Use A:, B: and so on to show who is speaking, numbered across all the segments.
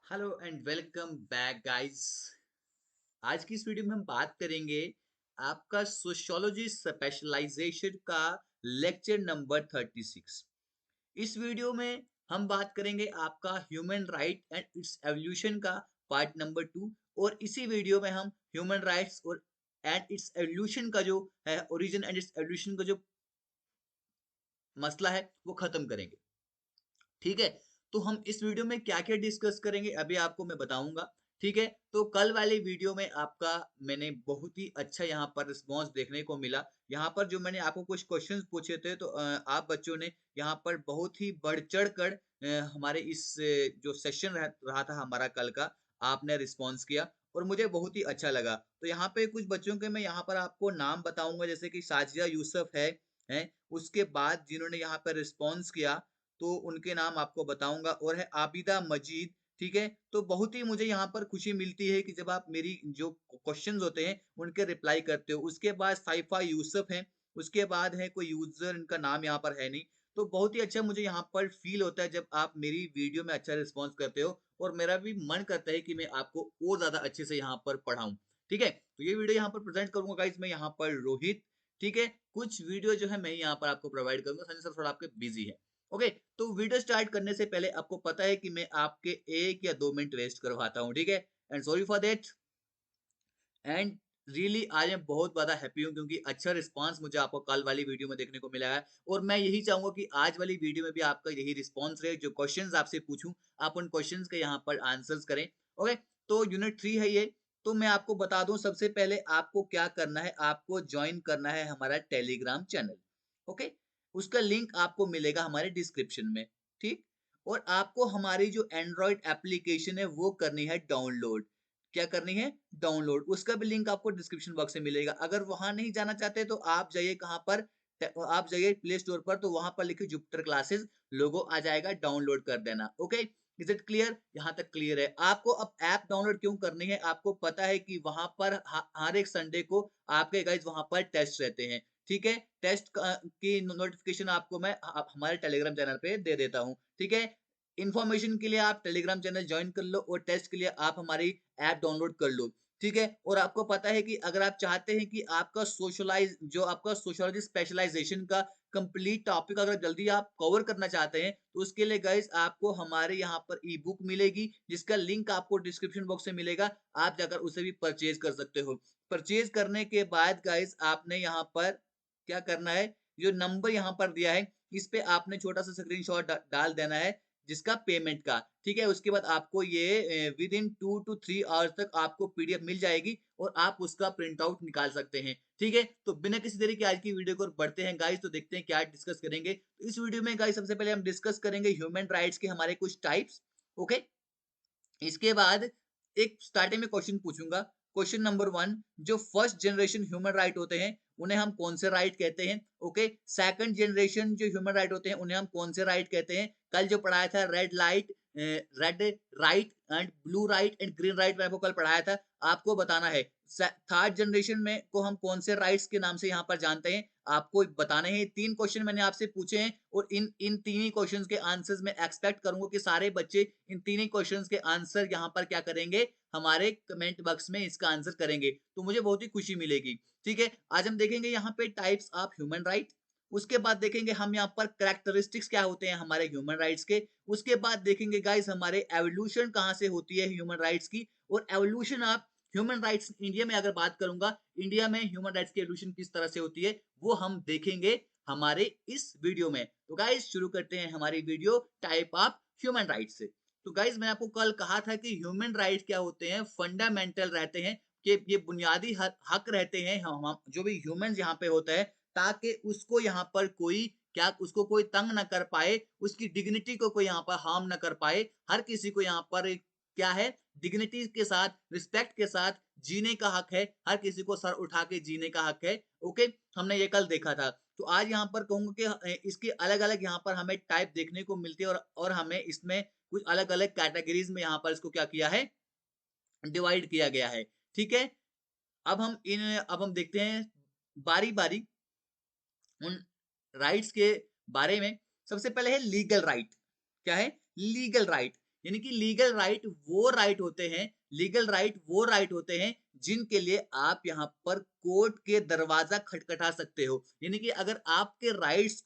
A: Hello and welcome back guys. आज की इस वीडियो में हम बात करेंगे आपका सोशियोलॉजी स्पेशलाइजेशन का लेक्चर नंबर 36। इस वीडियो में हम बात करेंगे आपका human right and it's evolution का पार्ट नंबर 2। और इसी वीडियो में हम ह्यूमन राइट्स और एंड इट्स एवोल्यूशन का जो है ओरिजिन एंड इट्स एवोल्यूशन का जो मसला है वो खत्म करेंगे। ठीक है, तो हम इस वीडियो में क्या क्या डिस्कस करेंगे अभी आपको मैं बताऊंगा। ठीक है, तो कल वाले वीडियो में आपका मैंने बहुत ही अच्छा यहाँ पर रिस्पॉन्स देखने को मिला। यहाँ पर जो मैंने आपको कुछ क्वेश्चंस पूछे थे तो आप बच्चों ने यहाँ पर बहुत ही बढ़ चढ़ कर हमारे इस जो सेशन रहा था हमारा कल का, आपने रिस्पॉन्स किया और मुझे बहुत ही अच्छा लगा। तो यहाँ पे कुछ बच्चों के मैं यहाँ पर आपको नाम बताऊंगा, जैसे कि साजिया यूसुफ है। उसके बाद जिन्होंने यहाँ पर रिस्पॉन्स किया तो उनके नाम आपको बताऊंगा, और है आबिदा मजीद। ठीक है, तो बहुत ही मुझे यहाँ पर खुशी मिलती है कि जब आप मेरी जो क्वेश्चंस होते हैं उनके रिप्लाई करते हो। उसके बाद साइफा यूसुफ है, उसके बाद है कोई यूजर, इनका नाम यहाँ पर है नहीं। तो बहुत ही अच्छा मुझे यहाँ पर फील होता है जब आप मेरी वीडियो में अच्छा रिस्पॉन्स करते हो, और मेरा भी मन करता है कि मैं आपको और ज्यादा अच्छे से यहाँ पर पढ़ाऊं। ठीक है, तो ये वीडियो यहाँ पर प्रेजेंट करूंगा गाइस मैं यहाँ पर रोहित। ठीक है, कुछ वीडियो जो है मैं यहाँ पर आपको प्रोवाइड करूंगा, संजय सर थोड़ा आपके बिजी है। ओके, तो वीडियो स्टार्ट करने से पहले आपको पता है कि मैं आपके 1 या 2 मिनट वेस्ट करवाता हूँ। ठीक है, and sorry for that. And really आज मैं बहुत ज्यादा हैप्पी हूँ क्योंकि अच्छा रिस्पांस मुझे आपको कल वाली वीडियो में देखने को मिला है, और मैं यही चाहूंगा कि आज वाली वीडियो में भी आपका यही रिस्पांस रहे। जो क्वेश्चंस आपसे पूछूं आप उन क्वेश्चंस के यहाँ पर आंसर्स करें। ओके, तो यूनिट 3 है ये। तो मैं आपको बता दूं, सबसे पहले आपको क्या करना है, आपको ज्वाइन करना है हमारा टेलीग्राम चैनल। ओके, उसका लिंक आपको मिलेगा हमारे डिस्क्रिप्शन में। ठीक, और आपको हमारी जो एंड्रॉयड एप्लीकेशन है वो करनी है डाउनलोड। क्या करनी है? डाउनलोड। उसका भी लिंक आपको डिस्क्रिप्शन बॉक्स में मिलेगा। अगर वहां नहीं जाना चाहते तो आप जाइए कहां पर, आप जाइए प्ले स्टोर पर, तो वहां पर लिखिए जुपिटर क्लासेस, लोगो आ जाएगा, डाउनलोड कर देना। Okay, is it clear? यहाँ तक क्लियर है? आपको अब ऐप डाउनलोड क्यों करनी है, आपको पता है कि वहां पर हर एक संडे को आपके गाइज वहां पर टेस्ट रहते हैं। ठीक है, टेस्ट की नोटिफिकेशन आपको मैं हमारे टेलीग्राम चैनल पे दे देता हूँ। ठीक है, इन्फॉर्मेशन के लिए आप टेलीग्राम चैनल ज्वाइन कर लो, और टेस्ट के लिए आप हमारी ऐप डाउनलोड कर लो। ठीक है, और आपको पता है कि अगर आप चाहते हैं कि आपका सोशोलॉजी स्पेशलाइजेशन का कंप्लीट टॉपिक अगर जल्दी आप कवर करना चाहते हैं, तो उसके लिए गाइस आपको हमारे यहाँ पर ई बुक मिलेगी, जिसका लिंक आपको डिस्क्रिप्शन बॉक्स में मिलेगा। आप जाकर उसे भी परचेज कर सकते हो। परचेज करने के बाद गाइस आपने यहाँ पर क्या करना है, जो नंबर यहाँ पर दिया है इस पे आपने छोटा सा स्क्रीनशॉट डाल देना है, जिसका पेमेंट का। ठीक है, उसके बाद आपको ये विद इन 2 to 3 आवर्स तक आपको पीडीएफ मिल जाएगी, और आप उसका प्रिंट आउट निकाल सकते हैं। ठीक है, तो बिना किसी देरी के आज की वीडियो को बढ़ते हैं गाइस, तो देखते हैं क्या डिस्कस करेंगे। तो इस वीडियो में गाइस सबसे पहले हम डिस्कस करेंगे ह्यूमन राइट्स के हमारे कुछ टाइप्स। ओके, इसके बाद एक स्टार्टिंग में क्वेश्चन पूछूंगा। क्वेश्चन नंबर 1, जो फर्स्ट जनरेशन ह्यूमन राइट होते हैं उन्हें हम कौन से राइट कहते हैं? ओके, सेकंड जनरेशन जो ह्यूमन राइट होते हैं उन्हें हम कौन से राइट कहते हैं? कल जो पढ़ाया था red right and blue right and green right, मैंने आपको कल पढ़ाया था, आपको बताना है। थर्ड जनरेशन में को हम कौन से राइट्स के नाम से यहाँ पर जानते हैं, आपको बताने हैं। 3 क्वेश्चन मैंने आपसे पूछे हैं, और इन इन तीन ही क्वेश्चंस के आंसर्स मैं एक्सपेक्ट करूंगा कि सारे बच्चे इन तीन ही क्वेश्चंस के आंसर यहाँ पर क्या करेंगे, हमारे कमेंट बॉक्स में इसका आंसर करेंगे, तो मुझे बहुत ही खुशी मिलेगी। ठीक है, आज हम देखेंगे यहाँ पे टाइप्स ऑफ ह्यूमन राइट। उसके बाद देखेंगे हम यहाँ पर कैरेक्टरिस्टिक्स क्या होते हैं हमारे ह्यूमन राइट्स के। उसके बाद देखेंगे गाइस हमारे एवोल्यूशन कहाँ से होती है ह्यूमन राइट्स की, और evolution of human rights India में अगर बात करूंगा, इंडिया में ह्यूमन राइट्स की एवोल्यूशन किस तरह से होती है वो हम देखेंगे हमारे इस वीडियो में। तो गाइस शुरू करते हैं हमारी video type of human rights से। तो गाइस मैंने आपको कल कहा था कि ह्यूमन राइट्स क्या होते हैं, फंडामेंटल रहते हैं, कि ये बुनियादी हक रहते हैं हम जो भी ह्यूमंस यहाँ पे होता है, ताकि उसको यहाँ पर कोई क्या, उसको कोई तंग ना कर पाए, उसकी डिग्निटी को कोई यहाँ पर हार्म ना कर पाए। हर किसी को यहाँ पर क्या है, डिग्निटी के साथ, रिस्पेक्ट के साथ जीने का हक है। हर किसी को सर उठा के जीने का हक है। ओके, हमने ये कल देखा था। तो आज यहाँ पर कहूंगा कि इसके अलग अलग यहाँ पर हमें टाइप देखने को मिलती है, और हमें इसमें कुछ अलग अलग कैटेगरीज में यहाँ पर इसको क्या किया है, डिवाइड किया गया है। ठीक है, अब हम देखते हैं बारी बारी उन राइट्स के बारे में। सबसे पहले है लीगल राइट। क्या है? Legal right. यानी कि लीगल राइट वो राइट होते हैं, लीगल राइट वो राइट होते हैं जिनके लिए आप यहाँ पर कोर्ट के दरवाजा खटखटा सकते हो। यानी कि अगर आपके राइट्स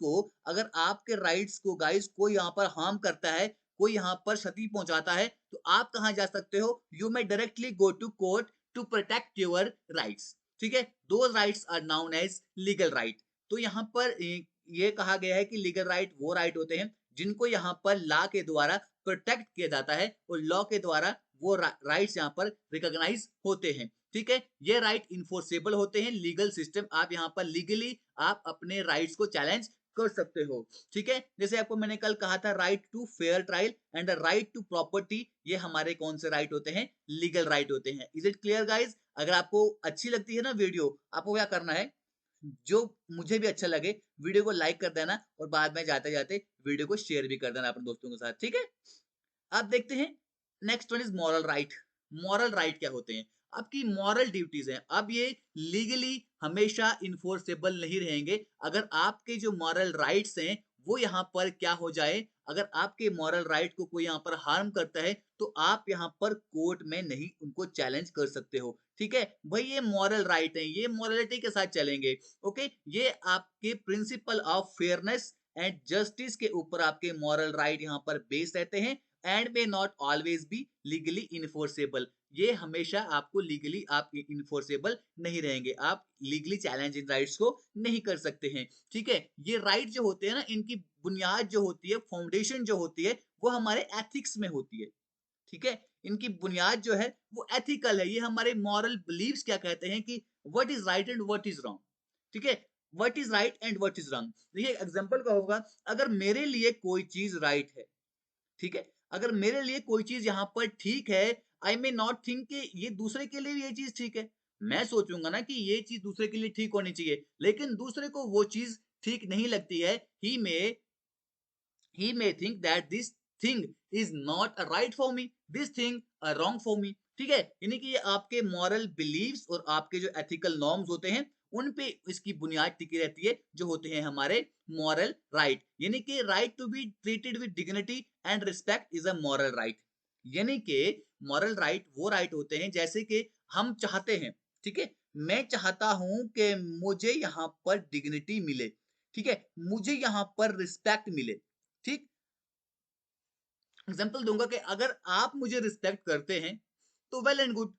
A: को गाइस कोई यहाँ पर हार्म करता है, कोई यहाँ पर क्षति पहुंचाता है, तो आप कहाँ जा सकते हो? You may directly go to court to protect your rights. ठीक है, दो rights are known as legal right. तो यहाँ पर ये कहा गया है कि लीगल राइट वो राइट होते हैं जिनको यहाँ पर लॉ के द्वारा प्रोटेक्ट किया जाता है और लॉ के द्वारा वो राइट्स यहाँ पर रिकॉग्नाइज होते हैं। ठीक है, ये राइट इन्फोर्सेबल होते हैं, लीगल सिस्टम आप यहाँ पर लीगली आप अपने राइट्स को चैलेंज कर सकते हो। ठीक है, जैसे आपको मैंने कल कहा था right to fair trial and right to property, ये हमारे कौन से राइट होते हैं? लीगल राइट होते हैं। Is it clear guys? अगर आपको अच्छी लगती है ना वीडियो, आपको क्या करना है, जो मुझे भी अच्छा लगे वीडियो को लाइक कर देना और बाद में जाते जाते वीडियो को शेयर भी कर देना अपने दोस्तों के साथ। ठीक है, अब देखते हैं next one is moral right. Moral right क्या होते हैं? आपकी मॉरल ड्यूटीज हैं। अब ये लीगली हमेशा इन्फोर्सेबल नहीं रहेंगे। अगर आपके जो मॉरल राइट्स हैं वो यहाँ पर क्या हो जाए, अगर आपके मॉरल राइट को कोई यहाँ पर हार्म करता है तो आप यहाँ पर कोर्ट में नहीं उनको चैलेंज कर सकते हो। ठीक है भाई, ये मॉरल राइट है, ये मॉरलिटी के साथ चलेंगे। ओके, ये आपके principle of fairness and justice के ऊपर आपके मॉरल राइट यहाँ पर बेस रहते हैं and may not always be legally enforceable. ये हमेशा आपको लीगली आप इन्फोर्सेबल नहीं रहेंगे, आप लीगली चैलेंज इन राइट्स को नहीं कर सकते हैं। ठीक है, ये राइट जो होते हैं ना, इनकी बुनियाद जो होती है, फाउंडेशन जो होती है, वो हमारे एथिक्स में होती है। ठीक है, इनकी बुनियाद जो है वो एथिकल है। ये हमारे मॉरल बिलीव्स क्या कहते हैं कि what is right and what is wrong. ठीक है, what is right and what is wrong. देखिए एग्जांपल का होगा, अगर मेरे लिए कोई चीज राइट है, ठीक है, अगर मेरे लिए कोई चीज यहाँ पर ठीक है, आई मे नॉट थिंक कि ये दूसरे के लिए भी ये चीज ठीक है। मैं सोचूंगा ना कि ये चीज दूसरे के लिए ठीक होनी चाहिए, लेकिन दूसरे को वो चीज ठीक नहीं लगती है। He may think that this thing is not a right for me, this thing a wrong for me. ठीक है, यानी कि ये आपके मॉरल बिलीव्स और आपके जो एथिकल नॉर्म्स होते हैं उन पे इसकी बुनियाद टिकी रहती है, जो होते हैं हमारे मॉरल राइट। यानी कि right to be treated with dignity and respect is a moral right. यानी कि मॉरल राइट वो राइट होते हैं जैसे कि हम चाहते हैं, ठीक है, मैं चाहता हूं कि मुझे यहाँ पर डिग्निटी मिले, ठीक है, मुझे यहाँ पर रिस्पेक्ट मिले। ठीक, एग्जाम्पल दूंगा कि अगर आप मुझे रिस्पेक्ट करते हैं तो वेल एंड गुड,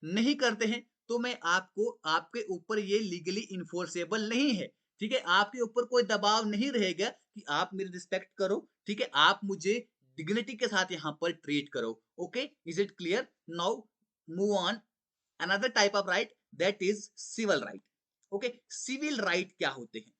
A: नहीं करते हैं तो मैं आपको, आपके ऊपर ये लीगली इन्फोर्सेबल नहीं है। ठीक है, आपके ऊपर कोई दबाव नहीं रहेगा कि आप मेरी रिस्पेक्ट करो। ठीक है, आप मुझे डिग्निटी के साथ यहाँ पर ट्रीट करो। Okay, is it clear? Now move on another type of right, that is civil right. Okay, civil right क्या होते हैं?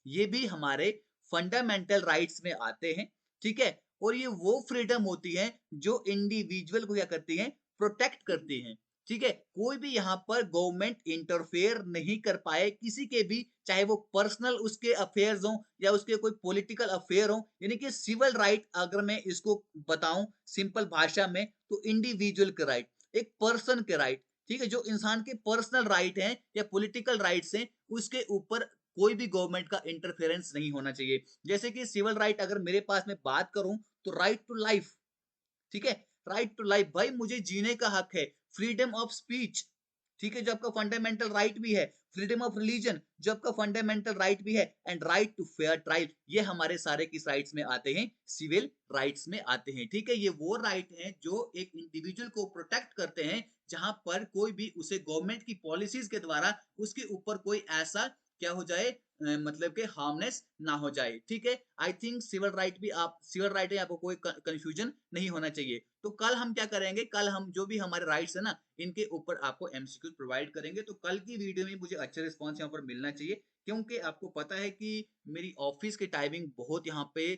A: ये भी हमारे फंडामेंटल राइट्स में आते हैं। ठीक है, और ये वो फ्रीडम होती है जो इंडिविजुअल को क्या करती है? प्रोटेक्ट करती है। ठीक है, कोई भी यहाँ पर गवर्नमेंट इंटरफेयर नहीं कर पाए किसी के भी, चाहे वो पर्सनल उसके अफेयर्स हो या उसके कोई पॉलिटिकल अफेयर हो। यानी कि सिविल राइट अगर मैं इसको बताऊं सिंपल भाषा में, तो इंडिविजुअल के राइट, एक पर्सन के राइट, ठीक है, जो इंसान के पर्सनल राइट हैं या पॉलिटिकल राइट्स हैं, उसके ऊपर कोई भी गवर्नमेंट का इंटरफेरेंस नहीं होना चाहिए। जैसे कि सिविल राइट अगर मेरे पास में बात करूं तो राइट टू लाइफ, ठीक है, राइट टू लाइफ, भाई मुझे जीने का हक है। फ्रीडम ऑफ स्पीच, ठीक है, जो आपका फंडामेंटल राइट भी है। फ्रीडम ऑफ रिलीजन, जो आपका फंडामेंटल राइट भी है। And right to fair trial, ये हमारे सारे किस राइट्स में आते हैं? सिविल राइट्स में आते हैं। ठीक है, ये वो राइट हैं जो एक इंडिविजुअल को प्रोटेक्ट करते हैं, जहां पर कोई भी उसे गवर्नमेंट की पॉलिसीज के द्वारा उसके ऊपर कोई ऐसा क्या हो जाए, मतलब के हार्मनेस ना हो जाए। ठीक है, आई थिंक सिविल राइट भी, आप सिविल राइट है, आपको कोई कंफ्यूजन नहीं होना चाहिए। तो कल हम क्या करेंगे, कल हम जो भी हमारे राइट्स है ना, इनके ऊपर आपको एमसीक्यू प्रोवाइड करेंगे। तो कल की वीडियो में मुझे अच्छा रिस्पॉन्स यहाँ पर मिलना चाहिए, क्योंकि आपको पता है कि मेरी ऑफिस की टाइमिंग बहुत यहाँ पे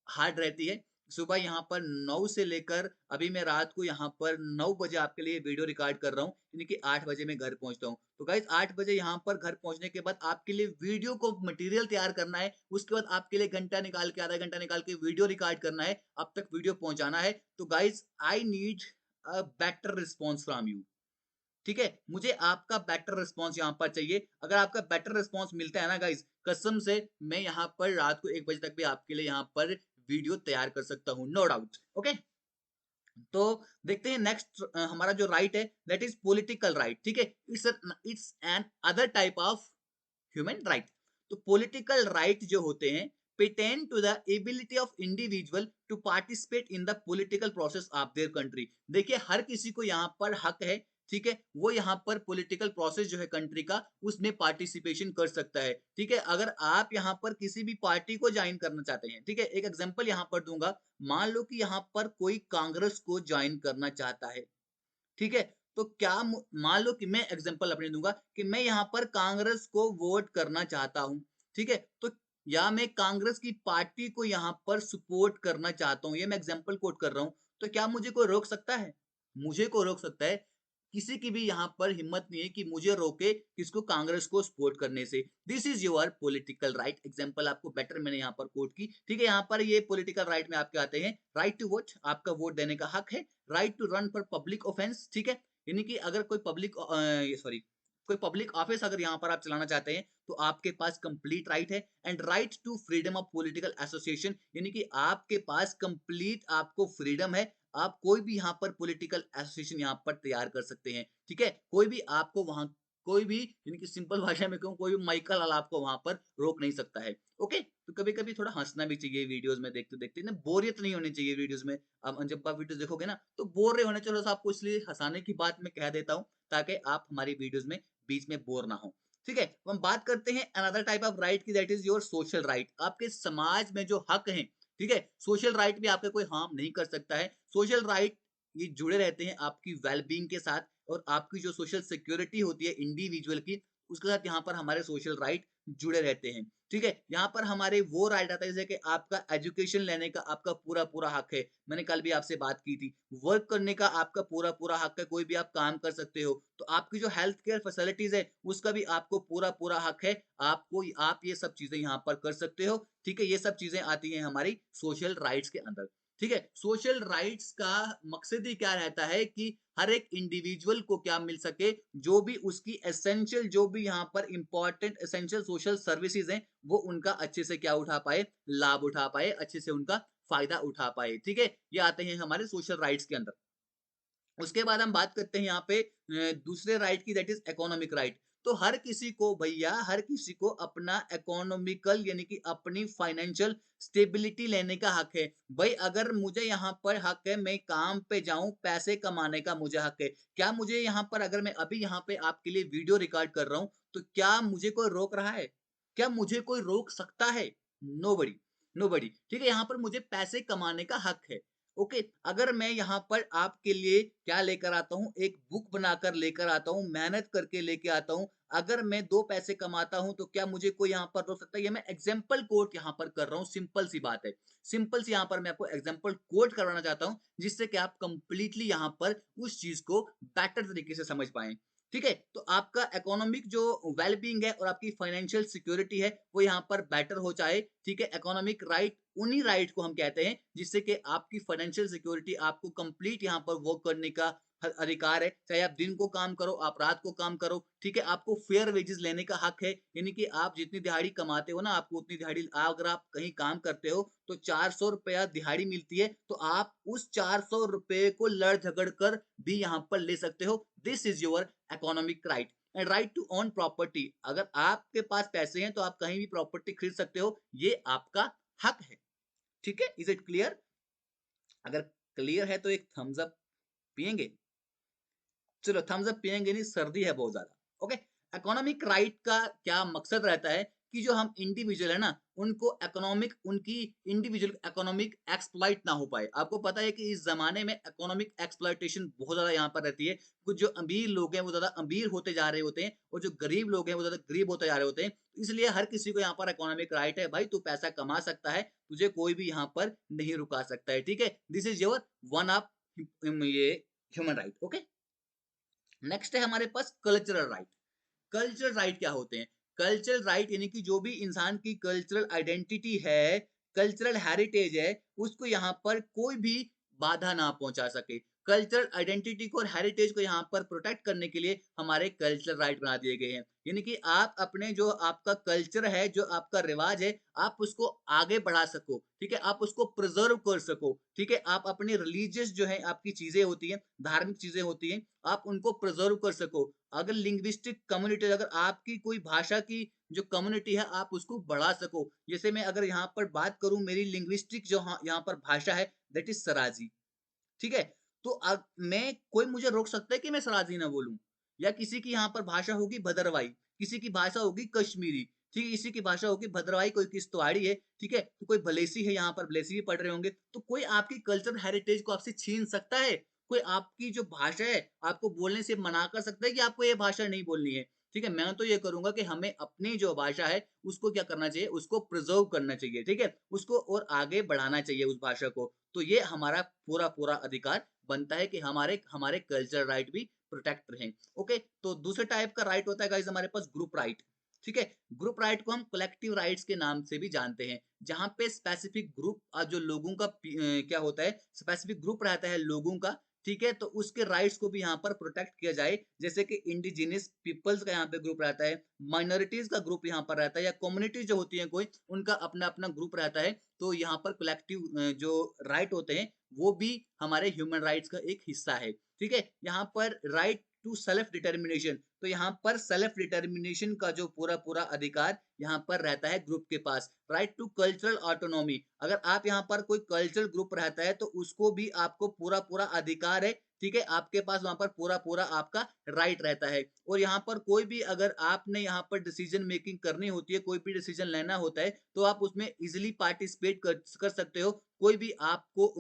A: हार्ड रहती है। सुबह यहाँ पर 9 से लेकर अभी मैं रात को यहाँ पर 9 बजे आपके लिए वीडियो रिकॉर्ड कर रहा हूँ, यानी कि 8 बजे मैं घर पहुंचता हूँ। तो गाइज 8 बजे यहाँ पर घर पहुंचने के बाद आपके लिए वीडियो को मटेरियल तैयार करना है, उसके बाद आपके लिए घंटा निकाल के, आधा घंटा निकाल के वीडियो रिकॉर्ड करना है, अब तक वीडियो पहुंचाना है। तो guys I need a better response from you. ठीक है, मुझे आपका बेटर रिस्पॉन्स यहाँ पर चाहिए। अगर आपका बेटर रिस्पॉन्स मिलता है ना गाइज, कसम से मैं यहाँ पर रात को 1 बजे तक भी आपके लिए यहाँ पर वीडियो तैयार कर सकता हूँ, नो डाउट। ओके, तो देखते हैं नेक्स्ट हमारा जो राइट है दैट इज पॉलिटिकल राइट। ठीक है, it's an other type of human right. तो पॉलिटिकल राइट जो होते हैं pertain to the ability of individual to participate in the political process of their country। देखिए हर किसी को यहाँ पर हक है, ठीक है, वो यहाँ पर पॉलिटिकल प्रोसेस जो है कंट्री का उसमें पार्टिसिपेशन कर सकता है। ठीक है, अगर आप यहाँ पर किसी भी पार्टी को ज्वाइन करना चाहते हैं, ठीक है, एक एग्जांपल यहाँ पर दूंगा, मान लो कि यहाँ पर कोई कांग्रेस को ज्वाइन करना चाहता है, ठीक है, तो क्या मान लो कि मैं एग्जांपल अपने दूंगा कि मैं यहाँ पर कांग्रेस को वोट करना चाहता हूं, ठीक है, तो या मैं कांग्रेस की पार्टी को यहाँ पर सपोर्ट करना चाहता हूं, ये मैं एग्जांपल कोट कर रहा हूं, तो क्या मुझे कोई रोक सकता है? मुझे को रोक सकता है? किसी की भी यहाँ पर हिम्मत नहीं है कि मुझे रोके किसको, कांग्रेस को सपोर्ट करने से। This is your political right. Example आपको बेटर मैंने यहाँ पर कोट की, ठीक है, यहाँ पर ये पॉलिटिकल राइट में आपके आते हैं राइट टू वोट, आपका वोट देने का हक है, right to run for public offense, ठीक है, यानी कि अगर कोई पब्लिक ऑफिस अगर यहाँ पर आप चलाना चाहते हैं तो आपके पास कंप्लीट राइट है, and right to freedom of political association, यानी कि आपके पास कंप्लीट आपको फ्रीडम है, आप कोई भी यहाँ पर पॉलिटिकल एसोसिएशन यहाँ पर तैयार कर सकते हैं। ठीक है, कोई भी आपको वहां कोई भी, यानी कि सिंपल भाषा में कहूँ, कोई भी माइकल लाल आपको वहां पर रोक नहीं सकता है। ओके, तो कभी कभी थोड़ा हंसना भी चाहिए वीडियोस में देखते देखते ना, बोरियत नहीं होनी चाहिए वीडियोस में। अब जब आप वीडियो देखोगे ना तो बोर रहे होने, चलो आपको इसलिए हंसाने की बात मैं कह देता हूँ ताकि आप हमारी वीडियोस में बीच में बोर ना हो। ठीक है, तो हम बात करते हैं अनदर टाइप ऑफ राइट की, that is your social right. आपके समाज में जो हक हैं, ठीक है, सोशल राइट भी आपका कोई हार्म नहीं कर सकता है। सोशल राइट ये जुड़े रहते हैं आपकी वेलबींग के साथ, और आपकी जो सोशल सिक्योरिटी होती है इंडिविजुअल की, उसके साथ यहाँ पर हमारे सोशल राइट जुड़े रहते हैं। ठीक है, यहाँ पर हमारे वो राइट आता है जैसे कि आपका एजुकेशन लेने का आपका पूरा पूरा हक है, मैंने कल भी आपसे बात की थी। वर्क करने का आपका पूरा पूरा हक है, कोई भी आप काम कर सकते हो। तो आपकी जो हेल्थ केयर फैसिलिटीज है उसका भी आपको पूरा पूरा हक है, आप ये सब चीजें यहाँ पर कर सकते हो। ठीक है, ये सब चीजें आती हैं हमारी सोशल राइट्स के अंदर। ठीक है, सोशल राइट्स का मकसद ही क्या रहता है कि हर एक इंडिविजुअल को क्या मिल सके, जो भी उसकी एसेंशियल, जो भी यहाँ पर इंपॉर्टेंट एसेंशियल सोशल सर्विसेज हैं, वो उनका अच्छे से क्या उठा पाए, लाभ उठा पाए, अच्छे से उनका फायदा उठा पाए। ठीक है, ये आते हैं हमारे सोशल राइट्स के अंदर। उसके बाद हम बात करते हैं यहाँ पे दूसरे राइट की, दैट इज इकोनॉमिक राइट। तो हर किसी को भैया, हर किसी को अपना इकोनॉमिकल, यानी कि अपनी फाइनेंशियल स्टेबिलिटी लेने का हक है। भाई अगर मुझे यहाँ पर हक है, मैं काम पे जाऊं, पैसे कमाने का मुझे हक है। क्या मुझे यहाँ पर, अगर मैं अभी यहाँ पे आपके लिए वीडियो रिकॉर्ड कर रहा हूं, तो क्या मुझे कोई रोक रहा है? क्या मुझे कोई रोक सकता है? Nobody, nobody. ठीक है, यहाँ पर मुझे पैसे कमाने का हक है। ओके, अगर मैं यहाँ पर आपके लिए क्या लेकर आता हूँ, एक बुक बनाकर लेकर आता हूँ, मेहनत करके लेके आता हूँ, अगर मैं दो पैसे कमाता हूँ तो क्या मुझे कोई यहाँ पर रोक सकता है? ये मैं एग्जाम्पल कोट यहाँ पर कर रहा हूँ, सिंपल सी बात है, सिंपल सी यहाँ पर मैं आपको एग्जाम्पल कोट करवाना चाहता हूँ, जिससे कि आप कंप्लीटली यहाँ पर उस चीज को बेटर तरीके से समझ पाए। ठीक है, तो आपका इकोनॉमिक जो वेलबींग है और आपकी फाइनेंशियल सिक्योरिटी है वो यहाँ पर बेटर हो जाए। ठीक है, इकोनॉमिक राइट उन्हीं राइट को हम कहते हैं जिससे कि आपकी फाइनेंशियल सिक्योरिटी, आपको कंप्लीट यहाँ पर वर्क करने का अधिकार है, चाहे आप दिन को काम करो, आप रात को काम करो। ठीक है, आपको फेयर वेजेस लेने का हक है, यानी कि आप जितनी दिहाड़ी कमाते हो ना, आपको उतनी दिहाड़ी, अगर आप कहीं काम करते हो तो 400 रुपया दिहाड़ी मिलती है, तो आप उस 400 रुपए को लड़ झगड़ कर भी यहाँ पर ले सकते हो। This is your economic right. And right to own property, अगर आपके पास पैसे हैं तो आप कहीं भी प्रॉपर्टी खरीद सकते हो, ये आपका हक है। ठीक है, इज इट क्लियर? अगर क्लियर है तो एक थम्स अप पिएंगे? चलो थम्स अप पिएंगे नहीं, सर्दी है बहुत ज्यादा। ओके, इकोनॉमिक राइट का क्या मकसद रहता है कि जो हम इंडिविजुअल है ना, उनको इकोनॉमिक, उनकी इंडिविजुअल इकोनॉमिक एक्सप्लॉइट ना हो पाए। आपको पता है कि इस जमाने में इकोनॉमिक एक्सप्लॉइटेशन बहुत ज्यादा यहाँ पर रहती है। कुछ जो अमीर लोग हैं वो ज्यादा अमीर होते जा रहे होते हैं, और जो गरीब लोग हैं वो ज्यादा गरीब होते जा रहे होते हैं। इसलिए हर किसी को यहाँ पर इकोनॉमिक राइट है, भाई तू पैसा कमा सकता है, तुझे कोई भी यहाँ पर नहीं रुका सकता है। ठीक है, this is your one of ये ह्यूमन राइट। ओके, नेक्स्ट है हमारे पास कल्चरल राइट। कल्चरल राइट क्या होते हैं? कल्चरल राइट यानी कि जो भी इंसान की कल्चरल आइडेंटिटी है, कल्चरल हेरिटेज है, उसको यहाँ पर कोई भी बाधा ना पहुंचा सके। कल्चरल आइडेंटिटी को और हेरिटेज को यहाँ पर प्रोटेक्ट करने के लिए हमारे कल्चरल राइट बना दिए गए हैं। यानी कि आप अपने जो आपका कल्चर है, जो आपका रिवाज है, आप उसको आगे बढ़ा सको, ठीक है? आप उसको प्रिजर्व कर सको, ठीक है? आप अपनी रिलीजियस जो है आपकी चीजें होती हैं, धार्मिक चीजें होती हैं, आप उनको प्रिजर्व कर सको। अगर लिंग्विस्टिक कम्युनिटी, अगर आपकी कोई भाषा की जो कम्युनिटी है, आप उसको बढ़ा सको। जैसे मैं अगर यहाँ पर बात करूं, मेरी लिंग्विस्टिक जो यहाँ पर भाषा है, दैट इज सराजी, ठीक है? तो अब मैं, कोई मुझे रोक सकता है कि मैं सराजी ना बोलूं? या किसी की यहाँ पर भाषा होगी भदरवाई, किसी की भाषा होगी कश्मीरी, ठीक है? किसी की भाषा होगी भद्रवाही, कोई किश्तवाड़ी है, ठीक है? तो कोई भलेसी है, यहाँ पर भलेसी भी पढ़ रहे होंगे। तो कोई आपकी कल्चरल हेरिटेज को आपसे छीन सकता है? कोई आपकी जो भाषा है आपको बोलने से मना कर सकता है कि आपको ये भाषा नहीं बोलनी है? ठीक है? मैं तो ये करूंगा कि हमें अपनी जो भाषा है उसको क्या करना चाहिए, उसको प्रिजर्व करना चाहिए, ठीक है? उसको और आगे बढ़ाना चाहिए उस भाषा को। तो ये हमारा पूरा पूरा अधिकार बनता है कि हमारे हमारे कल्चरल राइट भी प्रोटेक्ट रहें। ओके, तो दूसरे टाइप का राइट होता है गाइस हमारे पास ग्रुप राइट, ठीक है? ग्रुप राइट को हम कलेक्टिव राइट्स के नाम से भी जानते हैं, जहां पे स्पेसिफिक ग्रुप जो लोगों का क्या होता है, स्पेसिफिक ग्रुप रहता है लोगों का, ठीक है? तो उसके राइट्स को भी यहाँ पर प्रोटेक्ट किया जाए। जैसे कि इंडिजिनियस पीपल्स का यहाँ पे ग्रुप रहता है, माइनॉरिटीज का ग्रुप यहाँ पर रहता है, या कम्युनिटी जो होती है कोई, उनका अपना अपना ग्रुप रहता है। तो यहाँ पर कलेक्टिव जो राइट होते हैं वो भी हमारे ह्यूमन राइट्स का एक हिस्सा है, ठीक है? यहाँ पर राइट टू सेल्फ डिटर्मिनेशन, तो यहाँ पर सेल्फ डिटर्मिनेशन का जो पूरा पूरा अधिकार यहाँ पर रहता है ग्रुप के पास। राइट टू कल्चरल ऑटोनॉमी, अगर आप यहाँ पर कोई कल्चरल ग्रुप रहता है तो उसको भी आपको पूरा पूरा अधिकार है, ठीक है? आपके पास वहां पर पूरा पूरा आपका राइट रहता है। और यहाँ पर कोई भी, अगर आपने यहाँ पर डिसीजन मेकिंग करनी होती है, कोई भी डिसीजन लेना होता है, तो आप उसमें इजिली पार्टिसिपेट कर सकते हो। कोई भी आपको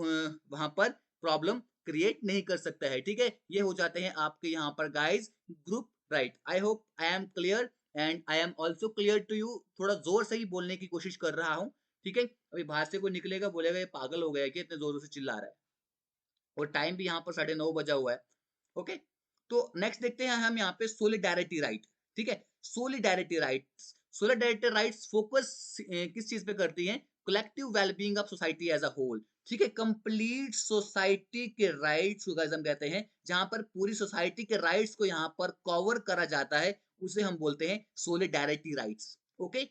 A: वहां पर प्रॉब्लम क्रिएट नहीं कर सकता है, ठीक है? ये हो जाते हैं आपके यहाँ पर guys group right. I hope I am clear and I am also clear to you. थोड़ा जोर से ही बोलने की कोशिश कर रहा हूँ, ठीक है? अभी बाहर से कोई निकलेगा बोलेगा ये पागल हो गया है कि इतने जोरों से चिल्ला रहा है। और टाइम भी यहाँ पर 9:30 बजा हुआ है। ओके, तो नेक्स्ट देखते हैं हम यहाँ पे सोलिडारिटी राइट, ठीक है? Solidarity rights, solidarity rights focus किस चीज पे करती है? Collective wellbeing of society as a whole, ठीक है? कंप्लीट सोसाइटी के राइट्स को हम कहते हैं, जहां पर पूरी सोसाइटी के राइट्स को यहाँ पर कवर करा जाता है, उसे हम बोलते हैं solidarity rights. Okay,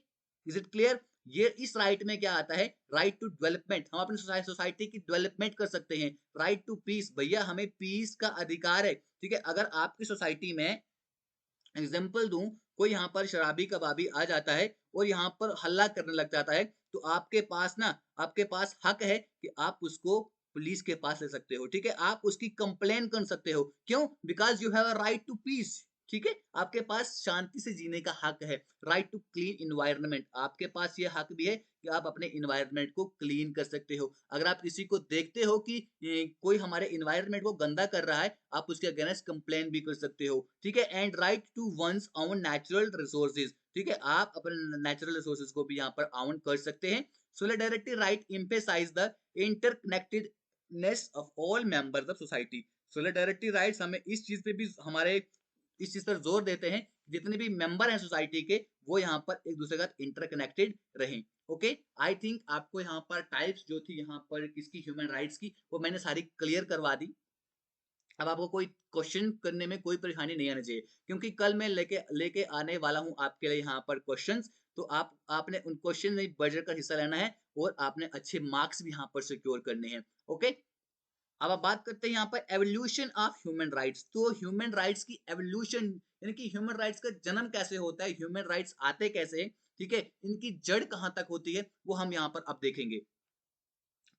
A: is it clear? ये इस राइट में क्या आता है? राइट टू डेवलपमेंट, हम अपनी सोसाइटी की डेवलपमेंट कर सकते हैं। राइट टू पीस, भैया हमें पीस का अधिकार है, ठीक है? अगर आपकी सोसाइटी में, एग्जाम्पल दूं, कोई यहाँ पर शराबी कबाबी आ जाता है और यहाँ पर हल्ला करने लग जाता है, तो आपके पास ना, आपके पास हक है कि आप उसको पुलिस के पास ले सकते हो, ठीक है? आप उसकी कंप्लेन कर सकते हो। क्यों? Because you have a right to peace, ठीक है? आपके पास शांति से जीने का हक है। राइट टू क्लीन इन्वायरमेंट, आपके पास ये हक भी है कि आप अपने इन्वायरमेंट को क्लीन कर सकते हो। अगर आप किसी को देखते हो कि कोई हमारे इन्वायरमेंट को गंदा कर रहा है, आप उसके अगेंस्ट कंप्लेन भी कर सकते हो, ठीक है? And right to one's own natural resources, ठीक है? आप अपने नेचुरल रिसोर्सेज को भी यहाँ पर आउन कर सकते हैं। Solidarity right emphasize the interconnectedness of all members of society. Solidarity rights हमें इस चीज पे भी, हमारे इस चीज पर जोर देते हैं, जितने भी मेंबर हैं सोसाइटी के, वो यहाँ पर एक दूसरे के साथ इंटरकनेक्टेड रहें। ओके, आई थिंक आपको यहाँ पर टाइप्स जो थी यहाँ पर किसकी, ह्यूमन राइट्स की, वो मैंने सारी क्लियर करवा दी। अब आपको कोई क्वेश्चन करने में कोई परेशानी नहीं आनी चाहिए, क्योंकि कल मैं लेके लेके आने वाला हूँ आपके लिए यहाँ पर क्वेश्चंस। तो आपने उन क्वेश्चन में बढ़ कर हिस्सा लेना है और आपने अच्छे मार्क्स भी यहाँ पर सिक्योर करने हैं। ओके, अब आप बात करते हैं यहाँ पर एवोल्यूशन ऑफ ह्यूमन राइट्स। तो ह्यूमन राइट्स की एवोल्यूशन, यानी कि ह्यूमन राइट्स का जन्म कैसे होता है, ह्यूमन राइट्स आते कैसे हैं, ठीक है? इनकी जड़ कहां तक होती है, वो हम यहाँ पर अब देखेंगे।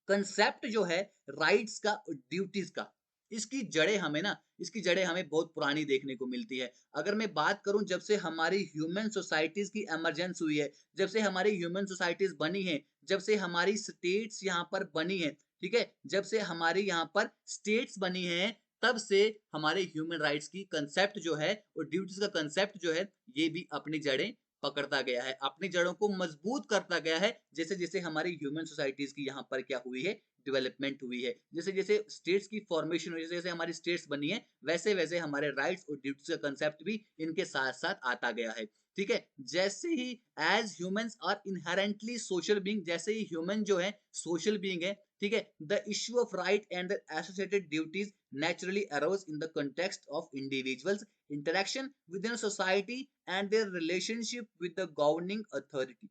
A: कंसेप्ट जो है राइट्स का और ड्यूटीज का, इसकी जड़ें हमें ना, इसकी जड़ें हमें बहुत पुरानी देखने को मिलती है। अगर मैं बात करूं, जब से हमारी ह्यूमन सोसाइटीज की एमरजेंस हुई है, जब से हमारी ह्यूमन सोसाइटीज बनी है, जब से हमारी स्टेट्स यहाँ पर बनी है, ठीक है? जब से हमारी यहाँ पर स्टेट्स बनी है, तब से हमारे ह्यूमन राइट्स की कंसेप्ट जो है और ड्यूटीज का कंसेप्ट जो है, ये भी अपनी जड़ें पकड़ता गया है, अपनी जड़ों को मजबूत करता गया है। जैसे जैसे हमारी ह्यूमन सोसाइटीज की यहाँ पर क्या हुई है, डेवलपमेंट हुई है, जैसे जैसे स्टेट्स की फॉर्मेशन हुई, जैसे जैसे हमारी स्टेट्स बनी है, वैसे वैसे हमारे राइट्स और ड्यूटीज का कंसेप्ट भी इनके साथ साथ आता गया है, ठीक है? जैसे ही as humans are inherently social being, जैसे ही ह्यूमन जो है सोशल बीइंग है, ठीक है। The issue of right and the associated duties naturally arose in the context of individuals interaction within society and their relationship with the governing authority।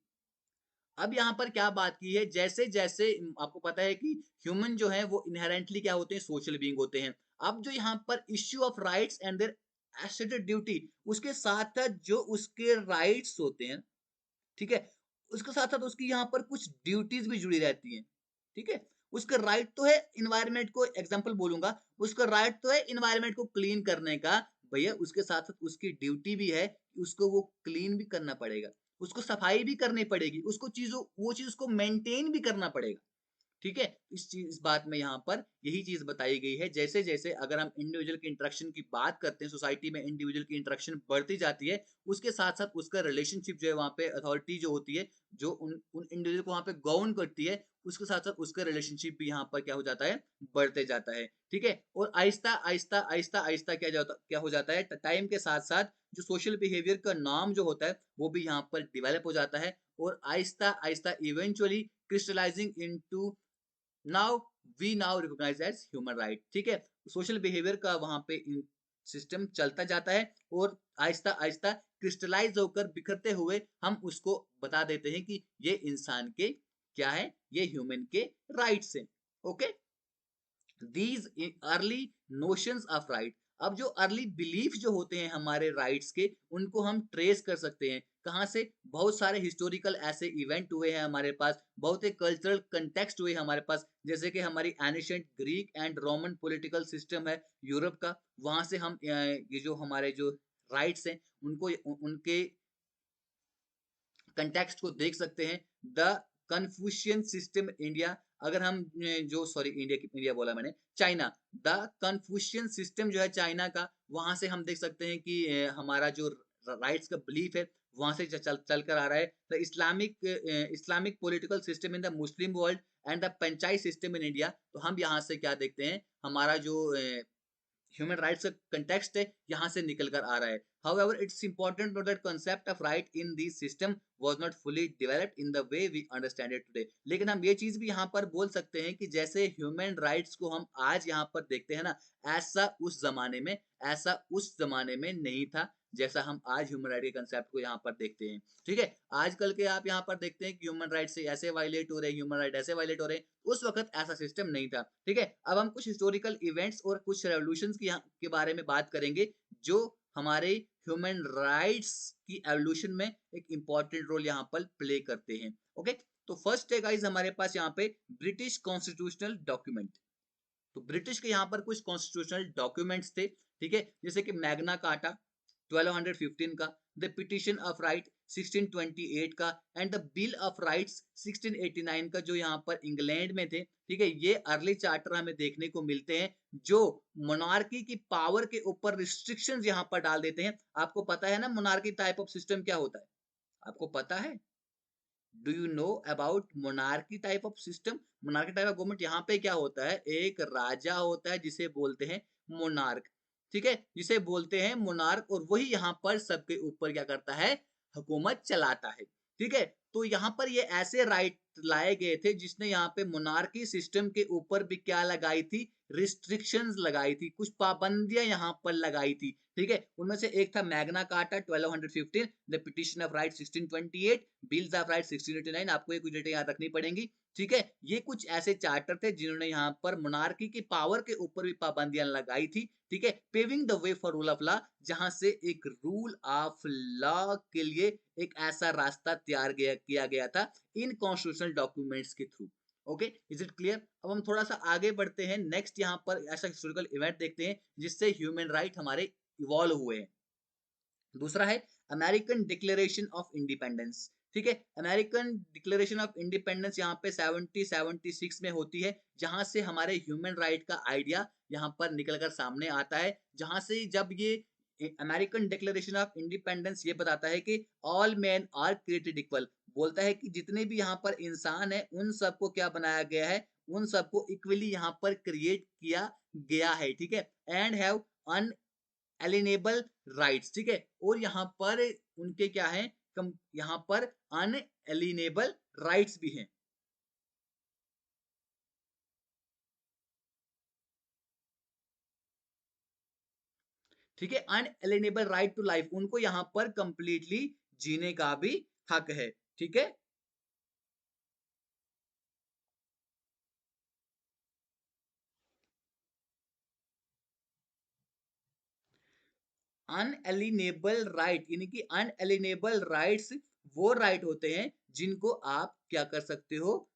A: अब यहाँ पर क्या बात की है, जैसे जैसे आपको पता है कि ह्यूमन जो है वो इनहेरेंटली क्या होते हैं, सोशल बीइंग होते हैं। अब जो यहाँ पर issue of rights and their associated duty, उसके साथ साथ जो उसके राइट्स होते हैं, ठीक है, उसके साथ साथ उसकी यहाँ पर कुछ ड्यूटीज भी जुड़ी रहती हैं, ठीक है। उसका राइट तो है इन्वायरमेंट को, एग्जांपल बोलूंगा, उसका राइट तो है इन्वायरमेंट को क्लीन करने का, भैया उसके साथ साथ उसकी ड्यूटी भी है कि उसको वो क्लीन भी करना पड़ेगा, उसको सफाई भी करनी पड़ेगी, उसको चीजों वो चीज उसको मेंटेन भी करना पड़ेगा, ठीक है। इस बात में यहाँ पर यही चीज बताई गई है। जैसे जैसे अगर हम इंडिविजुअल की इंटरेक्शन की बात करते हैं, सोसाइटी में इंडिविजुअल की इंटरेक्शन बढ़ती जाती है, उसके साथ साथ उसका रिलेशनशिप जो है वहाँ पे अथॉरिटी जो होती है, जो उन इंडिविजुअल को वहाँ पे गवर्न करती है, उसके साथ साथ उसका रिलेशनशिप भी यहाँ पर क्या हो जाता है, बढ़ते जाता है, ठीक है। और आहिस्ता आहिस्ता आहिस्ता आहिस्ता क्या हो जाता है, टाइम के साथ साथ जो सोशल बिहेवियर का नॉर्म जो होता है वो भी यहाँ पर डिवेलप हो जाता है, और आहिस्ता आहिस्ता eventually crystallizing into now we now recognize as human right, ठीक है। सोशल बिहेवियर का वहां पे सिस्टम चलता जाता है, और आहिस्ता आहिस्ता क्रिस्टलाइज होकर बिखरते हुए हम उसको बता देते हैं कि ये इंसान के क्या है, ये ह्यूमन के राइट्स हैं, okay. These early notions of right, अब जो अर्ली बिलीफ जो होते हैं हमारे राइट्स के, उनको हम ट्रेस कर सकते हैं कहाँ से, बहुत सारे हिस्टोरिकल ऐसे इवेंट हुए हैं हमारे पास, बहुत एक कल्चरल कंटेक्स्ट हुए हमारे पास, जैसे कि हमारी ancient Greek and Roman political system है यूरोप का, वहां से हम ये जो हमारे जो राइट्स हैं उनको उनके कंटेक्स्ट को देख सकते हैं। द कन्फ्यूशियन सिस्टम इंडिया, अगर हम जो सॉरी इंडिया बोला मैंने, चाइना, द कन्फ्यूशियन सिस्टम जो है चाइना का, वहां से हम देख सकते हैं कि हमारा जो राइट्स का बिलीफ है वहां से चल कर आ रहा है। The Islamic political system in the Muslim world and the panchayat system in India, तो हम यहाँ से क्या देखते हैं, हमारा जो ह्यूमन राइट्स का कंटेक्स्ट है यहाँ से निकल कर आ रहा है। However, it's important to note that concept of right in the system was not fully developed in the way we understand it today। लेकिन हम ये चीज भी यहाँ पर बोल सकते हैं कि जैसे ह्यूमन राइट्स को हम आज यहाँ पर देखते हैं ना, ऐसा उस जमाने में ऐसा उस जमाने में नहीं था जैसा हम आज ह्यूमन राइट के कंसेप्ट को यहाँ पर देखते हैं, ठीक है। आजकल के आप यहाँ पर देखते हैं कि ह्यूमन राइट से ऐसे वायलेट हो रहे हैं, ह्यूमन राइट ऐसे वायलेट हो रहे हैं, उस वक्त ऐसा सिस्टम नहीं था, ठीक है। अब हम कुछ हिस्टोरिकल इवेंट्स और कुछ रेवोल्यूशंस के बारे में बात करेंगे जो हमारे ह्यूमन राइट्स की एवोल्यूशन में एक इंपॉर्टेंट रोल यहाँ पर प्ले करते हैं, ओके। तो फर्स्ट है गाइस हमारे पास यहाँ पे ब्रिटिश कॉन्स्टिट्यूशनल डॉक्यूमेंट। तो ब्रिटिश के यहाँ पर कुछ कॉन्स्टिट्यूशनल डॉक्यूमेंट्स थे, ठीक है, जैसे कि मैग्ना कार्टा 1215 का, द पिटिशन ऑफ राइट 1628 का, and the bill of rights 1689 का, जो यहाँ पर इंग्लैंड में थे, ठीक है। ये अर्ली चार्टर हमें देखने को मिलते हैं जो मोनार्की की पावर के ऊपर रिस्ट्रिक्शंस यहाँ पर डाल देते हैं। आपको पता है ना मोनार्की टाइप ऑफ सिस्टम क्या होता है, आपको पता है, do you know about monarchy type of system? Monarchy type of government यहाँ पे क्या होता है, एक राजा होता है जिसे बोलते हैं मोनार्क, ठीक है, जिसे बोलते हैं मोनार्क, और वही यहाँ पर सबके ऊपर क्या करता है, हुकूमत चलाता है, ठीक है। तो यहाँ पर ये ऐसे राइट लाए गए थे जिसने यहाँ पे मोनार्की सिस्टम के ऊपर भी क्या लगाई थी, रिस्ट्रिक्शंस लगाई थी, कुछ पाबंदियां यहाँ पर लगाई थी, ठीक है। उनमें से एक था Magna carta 1215, the petition of right 1628, bills of right 1689, आपको ये कुछ डेटें याद रखनी पड़ेंगी, ठीक है। ये कुछ ऐसे चार्टर थे जिन्होंने यहाँ पर मोनार्की की पावर के ऊपर भी पाबंदियां लगाई थी, ठीक है, paving the way for rule of law, जहां से एक रूल ऑफ लॉ के लिए एक ऐसा रास्ता किया गया था इन कॉन्स्टिट्यूशनल डॉक्यूमेंट्स के through, okay, is it clear. अब हम थोड़ा सा आगे बढ़ते हैं, नेक्स्ट यहाँ पर ऐसा हिस्टोरिकल इवेंट देखते हैं जिससे ह्यूमन राइट हमारे इवॉल्व हुए हैं। दूसरा है अमेरिकन डिक्लेरेशन ऑफ इंडिपेंडेंस, ठीक है। अमेरिकन डिक्लेरेशन ऑफ इंडिपेंडेंस यहाँ पे 76 में होती है, जहां से हमारे ह्यूमन राइट का आइडिया यहाँ पर निकलकर सामने आता है, जहां से जब ये अमेरिकन डिक्लेरेशन ऑफ इंडिपेंडेंस ये बताता है कि all man are created equal, बोलता है कि जितने भी यहाँ पर इंसान है उन सबको क्या बनाया गया है, उन सबको इक्वली यहाँ पर क्रिएट किया गया है, ठीक है, एंड हैव अनएलिनेबल राइट्स, ठीक है। और यहाँ पर उनके क्या है, यहाँ पर अनएलिनेबल राइट्स भी हैं, ठीक है, अनएलिनेबल राइट टू लाइफ, उनको यहाँ पर कंप्लीटली जीने का भी हक है। ठीक है, अनएलिनेबल राइट यानी कि अनएलिनेबल राइट्स वो राइट होते हैं जिनको आप क्या कर सकते हो,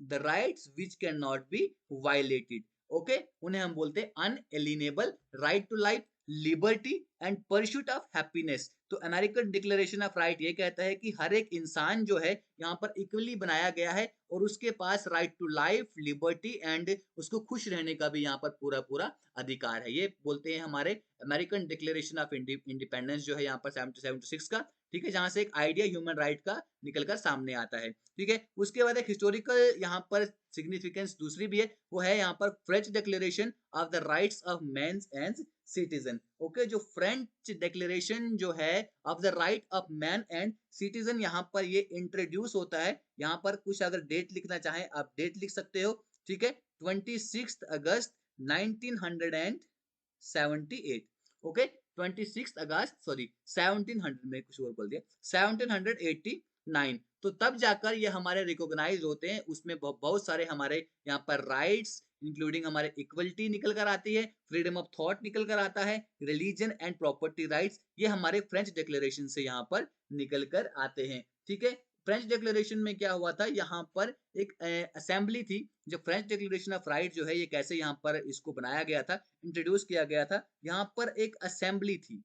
A: the rights which can not be violated. Okay, उन्हें हम बोलते हैं unalienable right to life, liberty and pursuit of happiness. तो अमेरिकन डिक्लेरेशन ऑफ राइट ये कहता है कि हर एक इंसान जो है यहाँ पर इक्वली बनाया गया है और उसके पास right to life, liberty and उसको खुश रहने का भी यहाँ पर पूरा पूरा अधिकार है। ये बोलते हैं हमारे अमेरिकन डिक्लेरेशन ऑफ इंडिपेंडेंस जो है यहाँ पर 76 का। ठीक है, जहां से एक आइडिया ह्यूमन राइट का निकलकर सामने आता है। ठीक है, उसके बाद एक हिस्टोरिकल यहाँ पर सिग्निफिकेंस दूसरी भी है, वो है यहाँ पर French declaration of the rights of man and citizen. Okay, जो फ्रेंच डिक्लेरेशन जो है of the right of man and citizen, यहाँ पर ये इंट्रोड्यूस होता है। यहाँ पर कुछ अगर डेट लिखना चाहें आप डेट लिख सकते हो। ठीक है, 26 अगस्त 1978। ओके, 26 अगस्त, सॉरी 1700 में कुछ और बोल दिया, 1789। तो तब जाकर ये हमारे रिकॉग्नाइज होते हैं, उसमें बहुत सारे हमारे यहाँ पर राइट्स इंक्लूडिंग हमारे इक्वलिटी निकल कर आती है, फ्रीडम ऑफ थॉट निकल कर आता है, रिलीजन एंड प्रॉपर्टी राइट्स, ये हमारे फ्रेंच डिक्लेरेशन से यहाँ पर निकल कर आते हैं। ठीक है, फ्रेंच डिक्लेरेशन में क्या हुआ था, यहाँ पर एक असेंबली थी। जो फ्रेंच डिक्लेरेशन ऑफ राइट जो है ये कैसे यहाँ पर इसको बनाया गया था, इंट्रोड्यूस किया गया था, यहाँ पर एक असेंबली थी।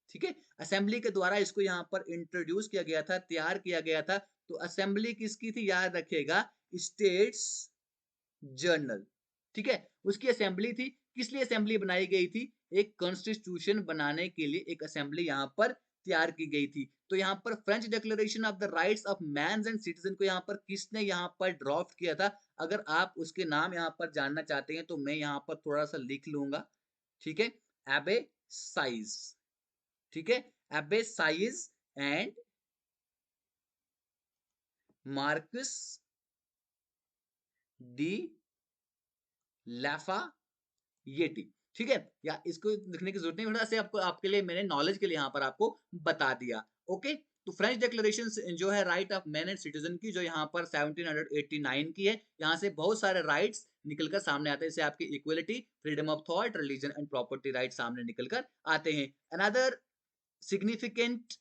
A: ठीक है, असेंबली के द्वारा इसको यहाँ पर इंट्रोड्यूस किया गया था, तैयार किया गया था। तो असेंबली किसकी थी, याद रखिएगा, स्टेट्स जर्नल। ठीक है, उसकी असेंबली थी। किस लिए असेंबली बनाई गई थी, एक कॉन्स्टिट्यूशन बनाने के लिए एक असेंबली यहाँ पर तैयार की गई थी। तो यहाँ पर French declaration of the rights of man and citizen को यहाँ पर किसने यहाँ पर ड्राफ्ट किया था, अगर आप उसके नाम यहाँ पर जानना चाहते हैं तो मैं यहाँ पर थोड़ा सा लिख लूंगा। ठीक है, एबे साइज। ठीक है, एबे साइज एंड मार्कस डी लाफा येटी। ठीक है, या इसको लिखने की जरूरत नहीं, थोड़ा से आपको आपके लिए मैंने नॉलेज के लिए यहाँ पर आपको बता दिया। ओके, तो फ्रेंच डिक्लेरेशन जो है right of man and citizen की, जो यहाँ पर 1789 की है, यहाँ से बहुत सारे राइट्स निकलकर सामने आते हैं, जैसे आपकी equality, freedom of thought, religion and property right सामने निकलकर आते हैं। अनदर सिग्निफिकेंट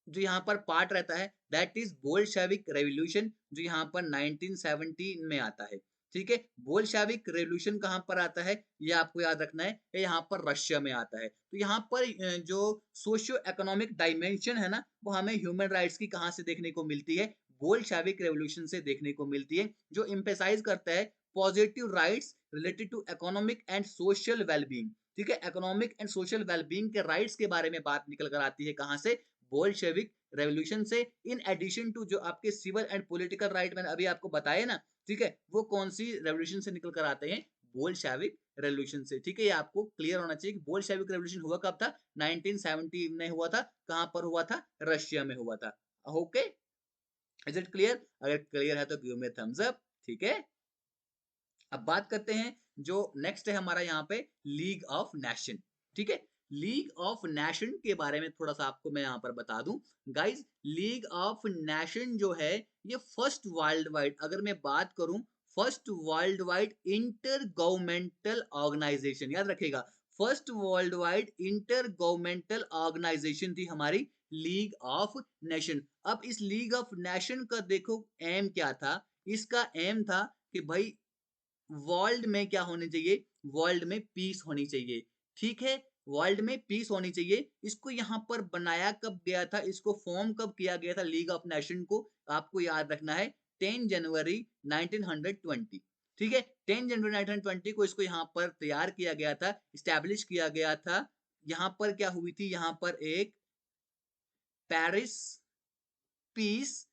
A: जो यहाँ पर पार्ट रहता है दैट इज बोल्शेविक रेवोल्यूशन, जो यहाँ पर 1917 में आता है। ठीक है, बोल्शेविक रेवोल्यूशन कहाँ पर आता है, ये आपको याद रखना है, ये यहाँ पर रशिया में आता है। तो यहाँ पर जो सोशियो इकोनॉमिक डायमेंशन है ना, वो हमें ह्यूमन राइट्स की कहाँ से देखने को मिलती है, बोल्शेविक रेवोल्यूशन से देखने को मिलती है, जो एम्फेसाइज करता है positive rights related to economic and social wellbeing. ठीक है, इकोनॉमिक एंड सोशल वेलबींग के राइट्स के बारे में बात निकल कर आती है, कहाँ से, बोल्शेविक रेवोल्यूशन से। इन एडिशन टू जो आपके सिविल एंड पॉलिटिकल राइट मैंने अभी आपको बताए ना, ठीक है, वो कौन सी रेवोल्यूशन से निकल कर आते हैं, बोल्शेविक रेवोल्यूशन से। ठीक है, ये आपको क्लियर होना चाहिए कि बोल्शेविक रेवोल्यूशन हुआ कब था, 1970 में हुआ था। कहां पर हुआ था, रशिया में हुआ था। ओके, इज इट क्लियर, अगर क्लियर है तो गिव मी थम्स अप। ठीक है, अब बात करते हैं जो नेक्स्ट है हमारा यहाँ पे, लीग ऑफ नेशन। ठीक है, लीग ऑफ नेशन के बारे में थोड़ा सा आपको मैं यहाँ पर बता दूं गाइज। लीग ऑफ नेशन जो है ये फर्स्ट वर्ल्ड वाइड, अगर मैं बात करूं, first worldwide intergovernmental organization, याद रखेगा, first worldwide intergovernmental organization थी हमारी लीग ऑफ नेशन। अब इस लीग ऑफ नेशन का देखो एम क्या था, इसका एम था कि भाई वर्ल्ड में क्या होनी चाहिए, वर्ल्ड में पीस होनी चाहिए। ठीक है, वर्ल्ड में पीस होनी चाहिए। इसको यहां पर बनाया कब गया था, इसको फॉर्म कब किया गया था लीग ऑफ नेशन को, आपको याद रखना है 10 जनवरी 1920। ठीक है, 10 जनवरी 1920 को इसको यहां पर तैयार किया गया था, स्टैब्लिश किया गया था। यहां पर क्या हुई थी, यहां पर एक पेरिस पीस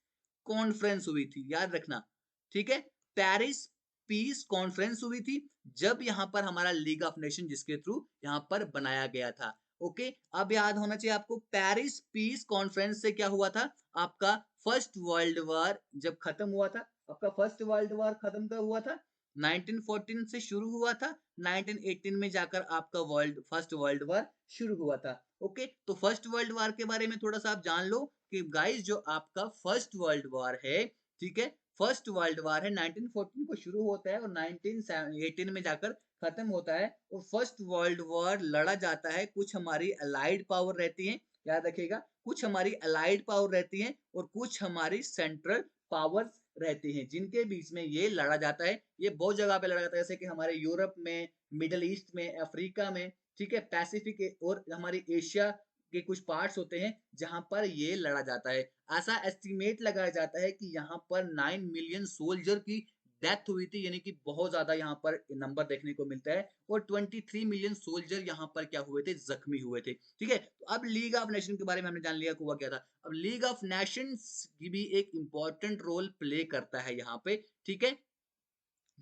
A: कॉन्फ्रेंस हुई थी, याद रखना। ठीक है, पेरिस पीस कॉन्फ्रेंस हुई थी, जब यहां पर हमारा लीग ऑफ नेशन जिसके थ्रू यहां पर बनाया गया था। ओके, अब याद होना चाहिए आपको, पेरिस पीस कॉन्फ्रेंस से क्या हुआ था, आपका फर्स्ट वर्ल्ड वॉर जब खत्म हुआ था। आपका फर्स्ट वर्ल्ड वॉर खत्म कब हुआ था, 1914 से शुरू हुआ था, 1918 में जाकर आपका फर्स्ट वर्ल्ड वॉर शुरू हुआ था। ओके, तो फर्स्ट वर्ल्ड वॉर के बारे में थोड़ा सा आप जान लो कि गाइस जो आपका फर्स्ट वर्ल्ड वॉर है, ठीक है, फर्स्ट वर्ल्ड वॉर है 1914 को शुरू होता है और 1918 में जाकर खत्म होता है। और फर्स्ट वर्ल्ड वॉर लड़ा जाता है, कुछ हमारी अलाइड पावर रहती है, याद रखिएगा, कुछ हमारी अलाइड पावर रहती है और कुछ हमारी सेंट्रल पावर्स रहती हैं, जिनके बीच में ये लड़ा जाता है। ये बहुत जगह पे लड़ा जाता है, जैसे कि हमारे यूरोप में, मिडल ईस्ट में, अफ्रीका में, ठीक है, पैसिफिक और हमारी एशिया के कुछ पार्ट्स होते हैं जहां पर ये लड़ा जाता है। ऐसा एस्टिमेट लगाया जाता है कि यहाँ पर 9 मिलियन सोल्जर की डेथ हुई थी, यानी कि बहुत ज्यादा यहाँ पर नंबर देखने को मिलता है। और 23 मिलियन सोल्जर यहाँ पर क्या हुए थे, जख्मी हुए थे। ठीक है, तो अब लीग ऑफ नेशन के बारे में हमने जान लिया हुआ क्या था। अब लीग ऑफ नेशंस की भी एक इंपॉर्टेंट रोल प्ले करता है यहाँ पे, ठीक है,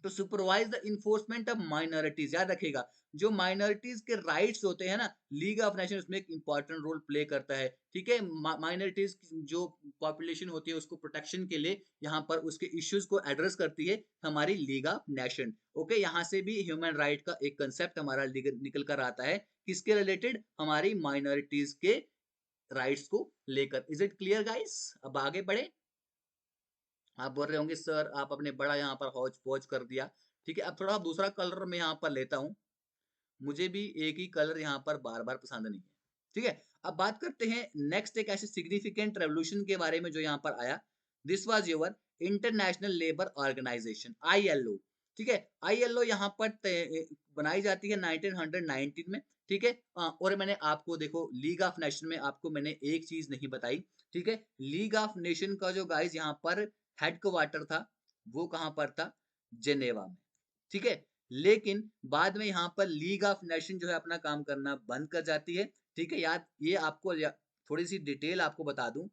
A: to supervise the enforcement of minorities. याद रखिएगा, जो माइनॉरिटीज के राइट्स होते हैं ना, लीग ऑफ नेशंस उसमें एक इंपॉर्टेंट रोल प्ले करता है। ठीक है, माइनॉरिटीज जो पॉपुलेशन होती है उसको प्रोटेक्शन के लिए यहाँ पर उसके इश्यूज को एड्रेस करती है हमारी लीग ऑफ नेशन। ओके, यहाँ से भी ह्यूमन राइट का एक कंसेप्ट हमारा निकल कर आता है, किसके रिलेटेड, हमारी माइनॉरिटीज के राइट्स को लेकर। Is it clear guys? अब आगे बढ़े। आप बोल रहे होंगे सर आप अपने बड़ा यहाँ पर हौज पौज कर दिया। ठीक है, अब थोड़ा दूसरा कलर मैं यहाँ पर लेता हूँ, मुझे भी एक ही कलर यहाँ पर बार बार पसंद नहीं है। ठीक है, अब बात करते हैं नेक्स्ट एक ऐसे सिग्निफिकेंट रेवोल्यूशन के बारे में जो यहाँ पर आया। This was your International Labour Organization, ILO. ठीक है, आईएलओ यहाँ पर बनाई जाती है 1919 में। ठीक है, और मैंने आपको देखो लीग ऑफ नेशन में आपको मैंने एक चीज नहीं बताई। ठीक है, लीग ऑफ नेशन का जो गाइस यहाँ पर हेडक्वार्टर था वो कहाँ पर था, जेनेवा में। ठीक है, लेकिन बाद में यहाँ पर लीग ऑफ नेशन जो है अपना काम करना बंद कर जाती है। ठीक है, याद ये आपको थोड़ी सी डिटेल आपको बता दूं।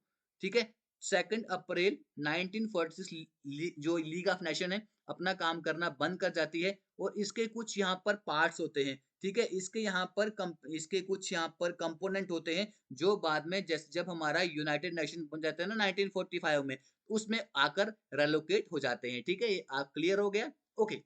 A: ठीक है, 2 अप्रैल 1946 जो लीग ऑफ नेशन है अपना काम करना बंद कर जाती है। और इसके कुछ यहाँ पर पार्ट्स होते हैं। ठीक है, इसके कुछ यहाँ पर कंपोनेंट होते हैं जो बाद में जैसे जब हमारा यूनाइटेड नेशन बन जाता है ना 1945 में, उसमें आकर रेलोकेट हो जाते हैं। ठीक है, ये क्लियर हो गया? ओके,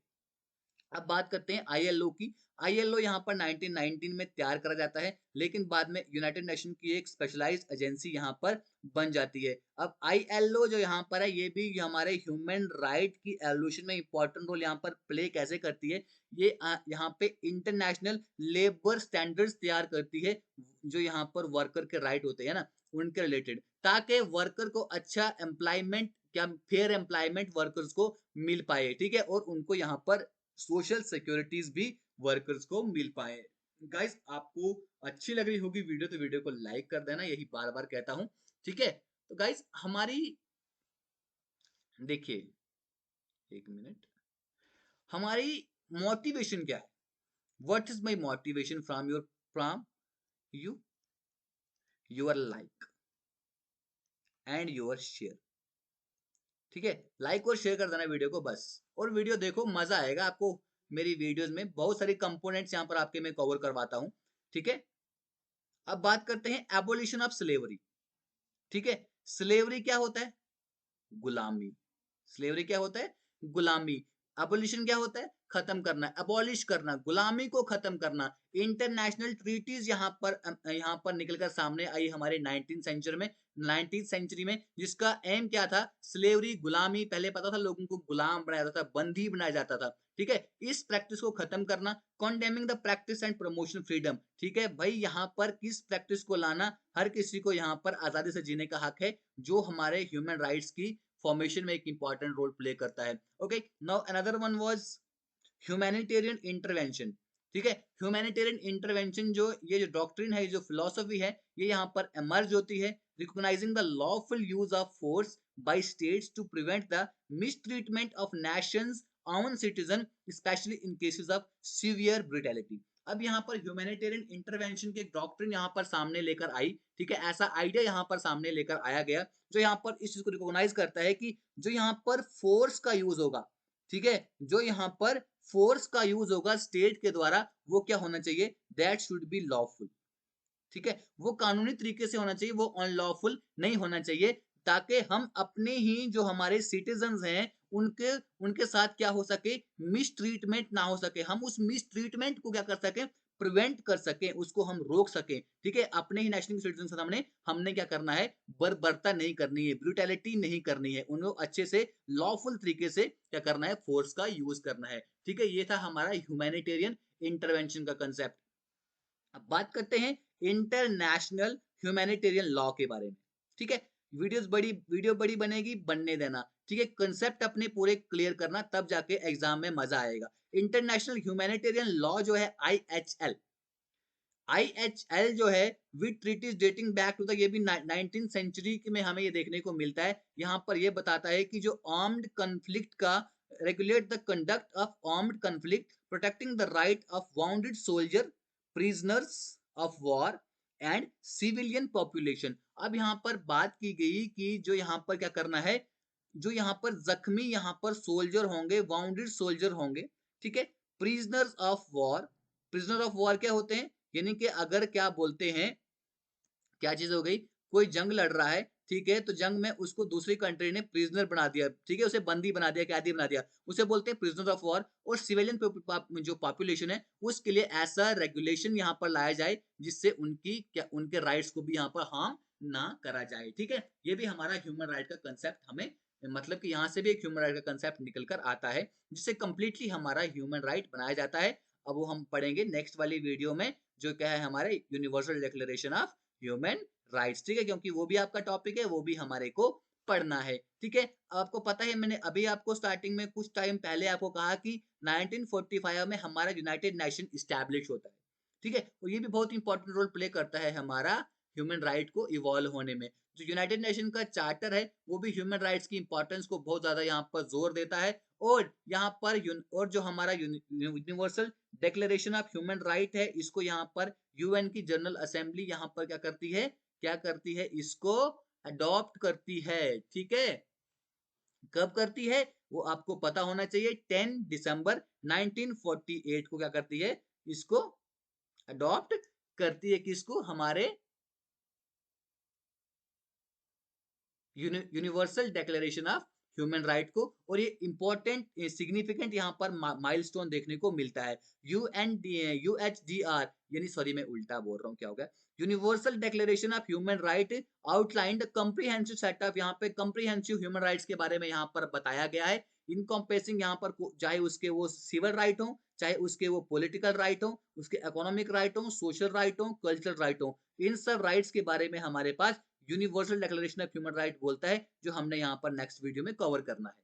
A: अब बात करते हैं आईएलओ की। आईएलओ यहाँ पर 1919 में तैयार करा जाता है, लेकिन बाद में यूनाइटेड नेशन की एक स्पेशलाइज्ड एजेंसी यहाँ पर बन जाती है। अब आईएलओ जो यहाँ पर है ये भी हमारे ह्यूमन राइट की एवोल्यूशन में इंपॉर्टेंट रोल यहाँ पर प्ले कैसे करती है। ये यहाँ पे इंटरनेशनल लेबर स्टैंडर्ड्स तैयार करती है, जो यहाँ पर वर्कर के राइट होते हैं ना उनके रिलेटेड, ताकि वर्कर को अच्छा एम्प्लॉयमेंट, क्या फेयर एम्प्लॉयमेंट वर्कर्स को मिल पाए। ठीक है, और उनको यहाँ पर सोशल सिक्योरिटीज भी वर्कर्स को मिल पाए। गाइस आपको अच्छी लग रही होगी वीडियो तो वीडियो को लाइक कर देना, यही बार बार कहता हूं। ठीक है, तो गाइस हमारी देखिए, एक मिनट, हमारी मोटिवेशन क्या है, what is my motivation from you, your like and your share. ठीक है, लाइक और शेयर कर देना वीडियो को बस, और वीडियो देखो, मजा आएगा आपको। मेरी वीडियोस में बहुत सारी कंपोनेंट्स यहाँ पर आपके मैं कवर करवाता हूँ। ठीक है, अब बात करते हैं एबोलिशन ऑफ स्लेवरी। ठीक है, स्लेवरी क्या होता है, गुलामी। स्लेवरी क्या होता है, गुलामी। एबोलिशन क्या होता है, खत्म करना, एबॉलिश करना, गुलामी को खत्म करना। इंटरनेशनल ट्रीटीज यहाँ पर निकलकर सामने आई हमारे 19th सेंचुरी में, जिसका एम क्या था, स्लेवरी, गुलामी। पहले पता था लोगों को गुलाम बनाया जाता था, बंदी बनाया जाता था। ठीक है, इस प्रैक्टिस को खत्म करना, condemning the practice and promotion freedom. ठीक है भाई, यहाँ पर किस प्रैक्टिस को लाना, हर किसी को यहाँ पर आजादी से जीने का हक है, जो हमारे ह्यूमन राइट्स की फॉर्मेशन में एक इंपॉर्टेंट रोल प्ले करता है। Okay, now another one was humanitarian intervention. ठीक है, ह्यूमैनिटेरियन इंटरवेंशन जो ये जो डॉक्ट्रिन है, जो फिलोसफी है, ये यहाँ पर एमर्ज होती है, recognizing the lawful use of force by states to prevent the mistreatment of nations own citizen, especially in cases of severe brutality। अब यहाँ पर ह्यूमैनिटेरियन इंटरवेंशन के डॉक्ट्रिन यहाँ पर सामने लेकर आई। ठीक है, ऐसा आइडिया यहाँ पर सामने लेकर आया गया जो यहाँ पर इस चीज को रिकॉग्नाइज करता है कि जो यहाँ पर फोर्स का यूज होगा, ठीक है, जो यहाँ पर फोर्स का यूज होगा स्टेट के द्वारा, वो क्या होना चाहिए, दैट शुड बी लॉफुल। ठीक है, वो कानूनी तरीके से होना चाहिए, वो अनलॉफुल नहीं होना चाहिए, ताकि हम अपने ही जो हमारे सिटीजन्स हैं उनके उनके साथ क्या हो सके, मिस ट्रीटमेंट ना हो सके, हम उस मिस ट्रीटमेंट को क्या कर सकें, प्रिवेंट कर सकें, उसको हम रोक सकें। ठीक है, अपने ही नेशनल सिटीजन के सामने हमने क्या करना है, बर्बरता नहीं करनी है, ब्रूटैलिटी नहीं करनी है, उनको अच्छे से लॉफुल तरीके से क्या करना है, फोर्स का यूज करना है। ठीक है, ये था हमारा ह्यूमैनिटेरियन इंटरवेंशन का कंसेप्ट। अब बात करते हैं इंटरनेशनल ह्यूमैनिटेरियन लॉ के बारे में। ठीक है, वीडियो बड़ी बनेगी, बनने देना। ठीक है, कंसेप्ट अपने पूरे क्लियर करना, तब जाके एग्जाम में मजा आएगा। इंटरनेशनल ह्यूमैनिटेरियन लॉ जो है IHL, IHL जो है with treaties dating back to the, ये भी 19th सेंचुरी में हमें ये देखने को मिलता है। यहाँ पर ये बताता है कि जो आर्म्ड कन्फ्लिक्ट का regulate the conduct of armed conflict, protecting the right of bounded soldier, prisoners of war and civilian population. अब यहाँ पर बात की गई कि जो यहाँ पर क्या करना है, जो यहाँ पर जख्मी यहाँ पर सोल्जर होंगे, वाउंडेड सोल्जर होंगे। ठीक है, prisoners of war, prisoner of war क्या होते हैं, यानी कि अगर क्या बोलते हैं, क्या चीज हो गई, कोई जंग लड़ रहा है, ठीक है, तो जंग में उसको दूसरी कंट्री ने प्रिजनर बना दिया, ठीक है, उसे बंदी बना दिया, कैदी बना दिया, उसे बोलते हैं प्रिजनर ऑफ वॉर। और सिविलियन जो पॉपुलेशन है उसके लिए ऐसा रेगुलेशन यहाँ पर लाया जाए जिससे उनकी क्या, उनके राइट्स को भी यहाँ पर हार्म ना करा जाए। ठीक है, ये भी हमारा ह्यूमन राइट का कंसेप्ट हमें, मतलब कि यहाँ से भी एक ह्यूमन राइट का कंसेप्ट निकल कर आता है, जिससे कंप्लीटली हमारा ह्यूमन राइट बनाया जाता है। अब वो हम पढ़ेंगे नेक्स्ट वाली वीडियो में, जो क्या है हमारे universal declaration of human rights. ठीक है, क्योंकि वो भी आपका टॉपिक है, वो भी हमारे को पढ़ना है। ठीक है, आपको पता है मैंने अभी आपको स्टार्टिंग में कुछ टाइम पहले आपको कहा कि 1945 में हमारा यूनाइटेड नेशन इस्टेब्लिश होता है। ठीक है, और ये भी बहुत इंपॉर्टेंट रोल प्ले करता है हमारा ह्यूमन राइट को इवॉल्व होने में। जो यूनाइटेड नेशन का चार्टर है वो भी ह्यूमन राइट्स की इंपॉर्टेंस को बहुत ज्यादा यहाँ पर जोर देता है। और यहाँ पर और जो हमारा universal declaration of human right है, इसको यहाँ पर यूएन की जनरल असेंबली यहाँ पर क्या करती है, क्या करती है, इसको अडॉप्ट करती है। ठीक है, कब करती है वो आपको पता होना चाहिए, 10 दिसंबर 1948 को क्या करती है, इसको अडॉप्ट करती है, किसको, हमारे universal declaration of human right को। और ये इंपॉर्टेंट सिग्निफिकेंट यहाँ पर माइलस्टोन देखने को मिलता है। UHDR, यानी सॉरी मैं उल्टा बोल रहा हूँ, क्या हो गया, universal declaration of human right outlined comprehensive set of, यहाँ पे कम्प्रीहेंसिव ह्यूमन राइट्स के बारे में यहाँ पर बताया गया है। इनकम्पेसिंग यहाँ पर चाहे उसके वो सिविल राइट हो, चाहे उसके वो पॉलिटिकल राइट हो, उसके इकोनॉमिक राइट हो, सोशल राइट हो, कल्चरल राइट हो, इन सब राइट्स के बारे में हमारे पास universal declaration of human right बोलता है, जो हमने यहाँ पर नेक्स्ट वीडियो में कवर करना है।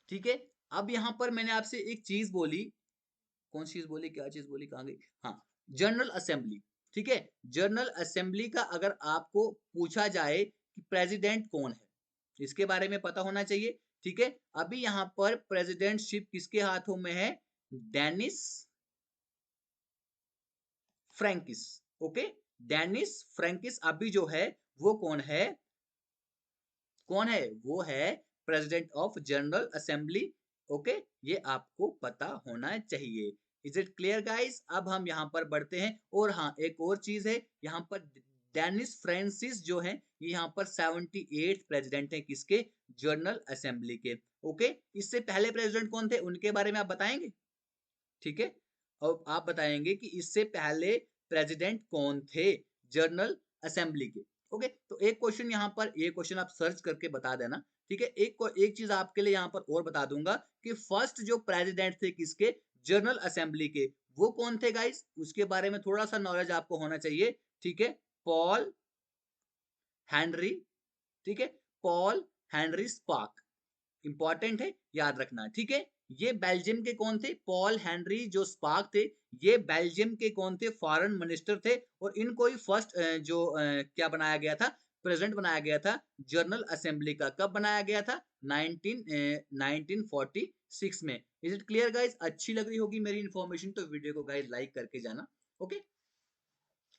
A: ठीक है, अब यहाँ पर मैंने आपसे एक चीज बोली, कौन सी चीज बोली, क्या चीज बोली, कहाँ गई, हाँ, जनरल असेंबली। ठीक है, जनरल असेंबली का अगर आपको पूछा जाए कि प्रेसिडेंट कौन है, इसके बारे में पता होना चाहिए। ठीक है, अभी यहाँ पर प्रेसिडेंटशिप किसके हाथों में है, Dennis Francis. Okay, Dennis Francis अभी जो है वो कौन है, कौन है, वो है president of general assembly. Okay, ये आपको पता होना चाहिए। Is it clear guys? अब हम यहाँ पर बढ़ते हैं। और हाँ, एक और चीज है यहाँ पर, डेनिस फ्रांसिस जो है ये यहाँ पर 78 प्रेसिडेंट है, किसके, जनरल असेंबली के। ओके, इससे पहले प्रेसिडेंट कौन थे उनके बारे में आप बताएंगे? ठीक है, और आप बताएंगे कि इससे पहले प्रेसिडेंट कौन थे जनरल असेंबली के। ओके, तो एक क्वेश्चन यहाँ पर, ये क्वेश्चन आप सर्च करके बता देना। ठीक है, एक चीज आपके लिए यहाँ पर और बता दूंगा कि फर्स्ट जो प्रेसिडेंट थे किसके, जनरल असेंबली के, वो कौन थे गाइस, उसके बारे में थोड़ा सा नॉलेज आपको होना चाहिए। ठीक है, पॉल हेनरी, ठीक है, पॉल हेनरी स्पार्क, इंपॉर्टेंट है, याद रखना। ठीक है, ये बेल्जियम के कौन थे, पॉल हेनरी जो स्पार्क थे, ये बेल्जियम के कौन थे, फॉरेन मिनिस्टर थे। और इनको ही फर्स्ट जो क्या बनाया गया था, प्रेसिडेंट बनाया गया था जनरल असेंबली का। कब बनाया गया था, 1946 में। Is it clear guys? अच्छी लग रही होगी मेरी इन्फॉर्मेशन तो वीडियो को गाइज लाइक करके जाना। ओके,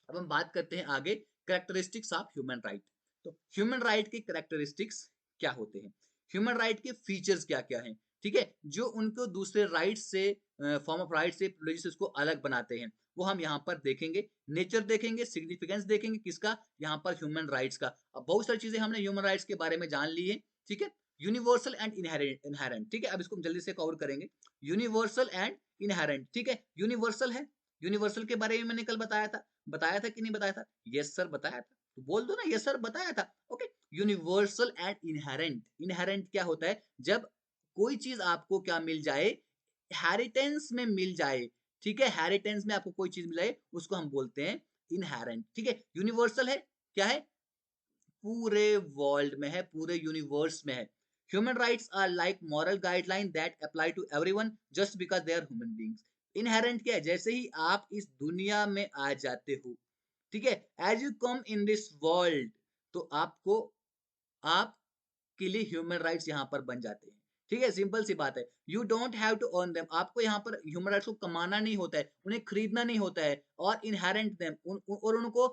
A: अब हम बात करते हैं आगे, करेक्टरिस्टिक्स ऑफ ह्यूमन राइट। तो ह्यूमन राइट के करेक्टरिस्टिक्स क्या होते हैं, ह्यूमन राइट के फीचर्स क्या क्या हैं। ठीक है, जो उनको दूसरे राइट्स से फॉर्म ऑफ राइट्स से प्रिविलेजेस से उसको अलग बनाते हैं, वो हम यहाँ पर देखेंगे। नेचर देखेंगे, सिग्निफिकेंस देखेंगे किसका, यहाँ पर ह्यूमन राइट्स का। अब बहुत सारी चीजें हमने ह्यूमन राइट्स के बारे में जान ली है, ठीक है। यूनिवर्सल एंड इनहेरेंट, ठीक है, अब इसको हम जल्दी से कवर करेंगे। यूनिवर्सल एंड इनहेरेंट, ठीक है। यूनिवर्सल है, यूनिवर्सल के बारे में मैंने कल बताया था कि नहीं बताया था? यस सर बताया था, तो बोल दो ना यस सर बताया था। Okay, universal and inherent. Inherent क्या होता है? जब कोई चीज आपको क्या मिल जाए, हैरिटेंस में मिल जाए, ठीक है, हैरिटेंस में आपको कोई चीज मिल जाए, उसको हम बोलते हैं इनहेरेंट, ठीक है। यूनिवर्सल है, क्या है? पूरे वर्ल्ड में है, पूरे यूनिवर्स में है। Human rights are like moral guideline that apply to everyone just because they are human beings. Inherent क्या है? जैसे ही आप इस दुनिया में आ जाते हो, ठीक है, as you come in this world, तो आपको, आपके लिए ह्यूमन राइट्स यहाँ पर बन जाते हैं, ठीक है। सिंपल सी बात है, you don't have to earn them. आपको यहाँ पर ह्यूमन राइट्स को कमाना नहीं होता है, उन्हें खरीदना नहीं होता है, और इनहेरेंट देम, और उनको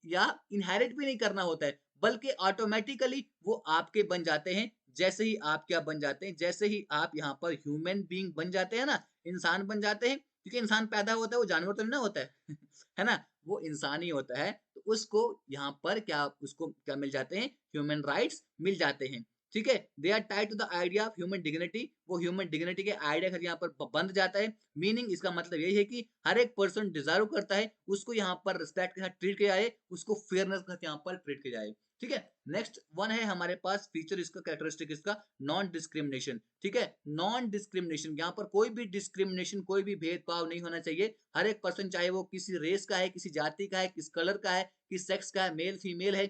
A: या इनहेरिट भी नहीं करना होता है, बल्कि ऑटोमेटिकली वो आपके बन जाते हैं। जैसे ही आप क्या बन जाते हैं, जैसे ही आप यहाँ पर ह्यूमन बीइंग बन जाते हैं ना, इंसान बन जाते हैं, क्योंकि इंसान पैदा होता है वो जानवर तो नहीं ना होता है है ना, वो इंसान ही होता है, तो उसको यहाँ पर क्या, उसको क्या मिल जाते हैं? ह्यूमन राइट्स मिल जाते हैं, ठीक है। They are tied to the idea of human dignity. वो ह्यूमन डिग्निटी के आइडिया का यहाँ पर बंध जाता है। मीनिंग इसका मतलब यही है कि हर एक पर्सन डिजर्व करता है उसको यहाँ पर रिस्पेक्ट के साथ ट्रीट किया जाए, उसको फेयरनेस के साथ यहाँ पर ट्रीट किया जाए, ठीक है। नेक्स्ट वन है हमारे पास फीचर, इसका कैरेक्टरिस्टिक इसका नॉन डिस्क्रिमिनेशन, ठीक है। नॉन डिस्क्रिमिनेशन, यहाँ पर कोई भी डिस्क्रिमिनेशन, कोई भी भेदभाव नहीं होना चाहिए। हर एक पर्सन, चाहे वो किसी रेस का है, किसी जाति का है, किस कलर का है, किस सेक्स का है, मेल फीमेल है,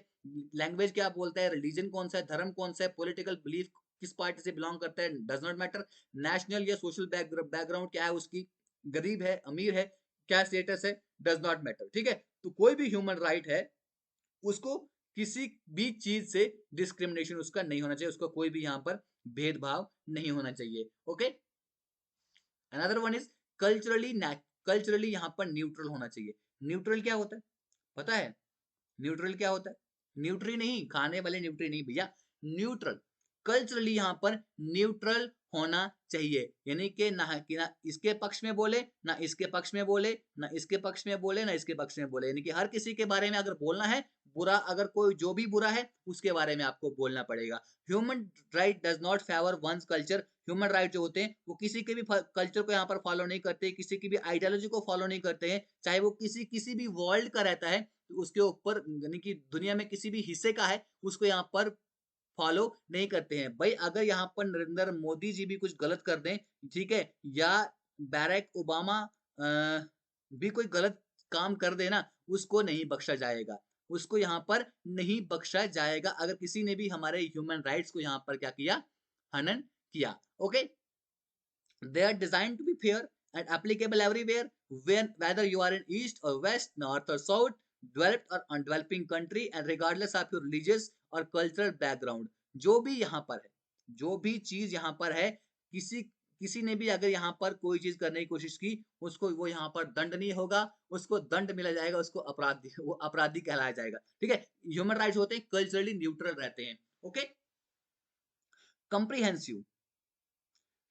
A: लैंग्वेज क्या बोलता है, रिलीजन कौन सा है, धर्म कौन सा है, पॉलिटिकल बिलीफ किस पार्टी से बिलोंग करता है, डज नॉट मैटर। नेशनल या सोशल बैकग्राउंड क्या है उसकी, गरीब है, अमीर है, क्या स्टेटस है, डज नॉट मैटर, ठीक है। तो कोई भी ह्यूमन राइट है, उसको किसी भी चीज से डिस्क्रिमिनेशन उसका नहीं होना चाहिए, उसका कोई भी यहाँ पर भेदभाव नहीं होना चाहिए। Okay, another one is culturally, culturally यहाँ पर न्यूट्रल होना चाहिए। न्यूट्रल क्या होता है पता है? न्यूट्रल क्या होता है? न्यूट्री नहीं, खाने वाले न्यूट्री नहीं भैया, न्यूट्रल। कल्चरली यहाँ पर न्यूट्रल होना चाहिए, यानी कि ना इसके पक्ष में बोले, ना इसके पक्ष में बोले, ना इसके पक्ष में बोले, ना इसके पक्ष में बोले, यानी कि हर किसी के बारे में अगर बोलना है, बुरा, अगर कोई जो भी बुरा है उसके बारे में आपको बोलना पड़ेगा। Human right does not favour one's culture. Human right जो होते हैं वो किसी के भी कल्चर को यहाँ पर फॉलो नहीं करते, किसी की भी आइडियोलॉजी को फॉलो नहीं करते हैं, चाहे वो किसी भी वर्ल्ड का रहता है, तो उसके ऊपर, यानी कि दुनिया में किसी भी हिस्से का है, उसको यहाँ पर फॉलो नहीं करते हैं। भाई अगर यहाँ पर नरेंद्र मोदी जी भी कुछ गलत कर दें, ठीक है, या बैरक ओबामा भी कोई गलत काम कर देना, उसको नहीं बख्शा जाएगा, उसको यहाँ पर नहीं बख्शा जाएगा, अगर किसी ने भी हमारे ह्यूमन राइट्स को यहाँ पर क्या किया, हनन किया। Okay, they are designed to be fair and applicable everywhere, whether you are in east or west, north or south, developed or undeveloping country, and regardless of your religious or cultural background। जो भी यहाँ पर है, जो भी चीज यहाँ पर है, किसी किसी ने भी अगर यहाँ पर कोई चीज करने की कोशिश की, उसको वो यहाँ पर दंड नहीं होगा, उसको दंड मिला जाएगा, उसको अपराधी, वो अपराधी कहलाया जाएगा, ठीक है। ह्यूमन राइट्स होते हैं कल्चरली न्यूट्रल रहते हैं। ओके, कंप्रीहेंसिव,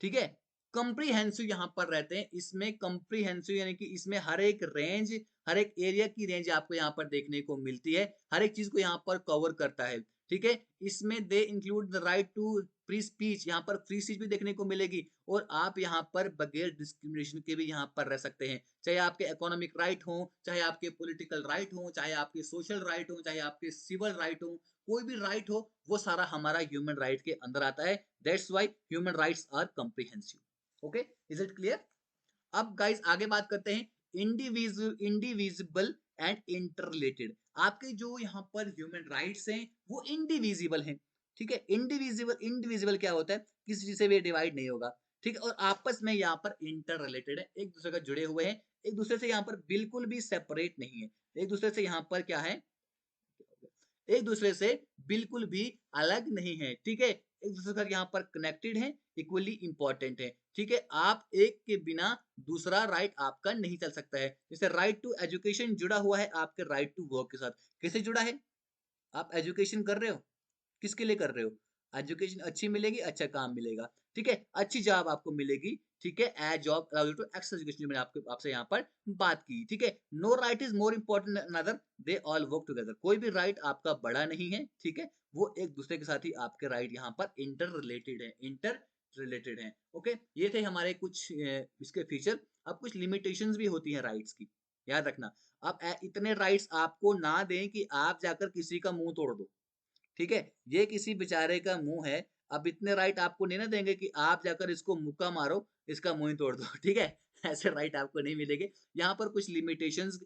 A: ठीक है, कंप्रीहेंसिव यहाँ पर रहते हैं। इसमें कंप्रीहेंसिव यानी कि इसमें हर एक रेंज, हर एक एरिया की रेंज आपको यहाँ पर देखने को मिलती है, हर एक चीज को यहाँ पर कवर करता है, ठीक है। इसमें they include the right to free speech, यहाँ पर फ्री स्पीच भी देखने को मिलेगी, और आप यहाँ पर बगैर डिस्क्रिमिनेशन के भी यहाँ पर रह सकते हैं, चाहे आपके इकोनॉमिक राइट हो, चाहे आपके पॉलिटिकल राइट हो, चाहे आपके सोशल राइट हो, चाहे आपके सिविल राइट हो, कोई भी राइट हो, वो सारा हमारा ह्यूमन राइट के अंदर आता है। That's why human rights are comprehensive. Okay, is it clear? अब गाइस आगे बात करते हैं इंडिविजिबल एंड इंटररिलेटेड। आपके जो यहाँ पर ह्यूमन राइट्स हैं वो इंडिविजिबल हैं, ठीक है। इंडिविजिबल, इंडिविजिबल क्या होता है? किसी चीज से भी डिवाइड नहीं होगा, ठीक है, और आपस में यहाँ पर इंटर रिलेटेड है, एक दूसरे का जुड़े हुए हैं, एक दूसरे से यहाँ पर बिल्कुल भी सेपरेट नहीं है, एक दूसरे से यहाँ पर क्या है, एक दूसरे से बिल्कुल भी अलग नहीं है, ठीक है, एक दूसरे का यहाँ पर कनेक्टेड है, इक्वली इंपॉर्टेंट है, ठीक है। आप एक के बिना दूसरा राइट आपका नहीं चल सकता है। जैसे राइट टू एजुकेशन जुड़ा हुआ है आपके राइट टू वर्क के साथ, कैसे जुड़ा है? आप एजुकेशन कर रहे हो, किसके लिए कर रहे हो? एजुकेशन अच्छी मिलेगी, अच्छा काम मिलेगा, ठीक है, अच्छी जॉब आपको मिलेगी, ठीक है, a job allow you to access education, मैंने आपके आपसे यहाँ पर बात की, ठीक है। No right is more important another, they all work together, कोई भी राइट आपका बड़ा नहीं है, ठीक है, वो एक दूसरे के साथ ही आपके राइट यहाँ पर इंटर रिलेटेड है, इंटर रिलेटेड है। ओके, ये थे हमारे कुछ इसके फीचर। अब कुछ लिमिटेशंस भी होती हैं राइट्स की, याद रखना। अब इतने राइट्स आपको ना दें कि आप जाकर किसी का मुंह तोड़ दो, ठीक है, ये किसी बेचारे का मुंह है, अब इतने राइट आपको नहीं ना देंगे कि आप जाकर इसको मुक्का मारो, इसका मुंह ही तोड़ दो, ठीक है, ऐसे राइट आपको नहीं मिलेंगे। यहाँ पर कुछ लिमिटेशंस,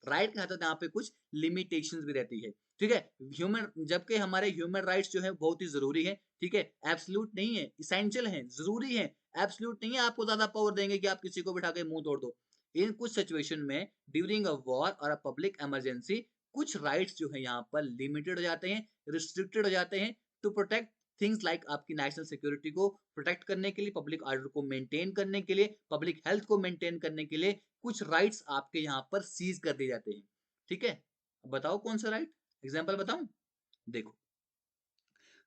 A: राइट का था यहाँ पे कुछ लिमिटेशंस भी रहती है, ठीक है। ह्यूमन, जबकि हमारे ह्यूमन राइट्स जो है बहुत ही जरूरी है, ठीक है, एब्सोल्यूट नहीं है, इसेंशियल है, जरूरी है, एब्सोल्यूट नहीं है आपको ज्यादा पावर देंगे कि आप किसी को बिठा के मुंह तोड़ दो। इन कुछ सिचुएशन में ड्यूरिंग अ वॉर और अ पब्लिक इमरजेंसी कुछ राइट्स जो है यहाँ पर लिमिटेड हो जाते हैं, रिस्ट्रिक्टेड हो जाते हैं, टू प्रोटेक्ट थिंग्स लाइक आपकी नेशनल सिक्योरिटी को प्रोटेक्ट करने के लिए, पब्लिक ऑर्डर को मेंटेन करने के लिए, पब्लिक हेल्थ को मेंटेन करने के लिए कुछ राइट्स आपके यहाँ पर सीज कर दिए जाते हैं, ठीक है। बताओ कौन सा राइट, एग्जाम्पल बताऊं, देखो,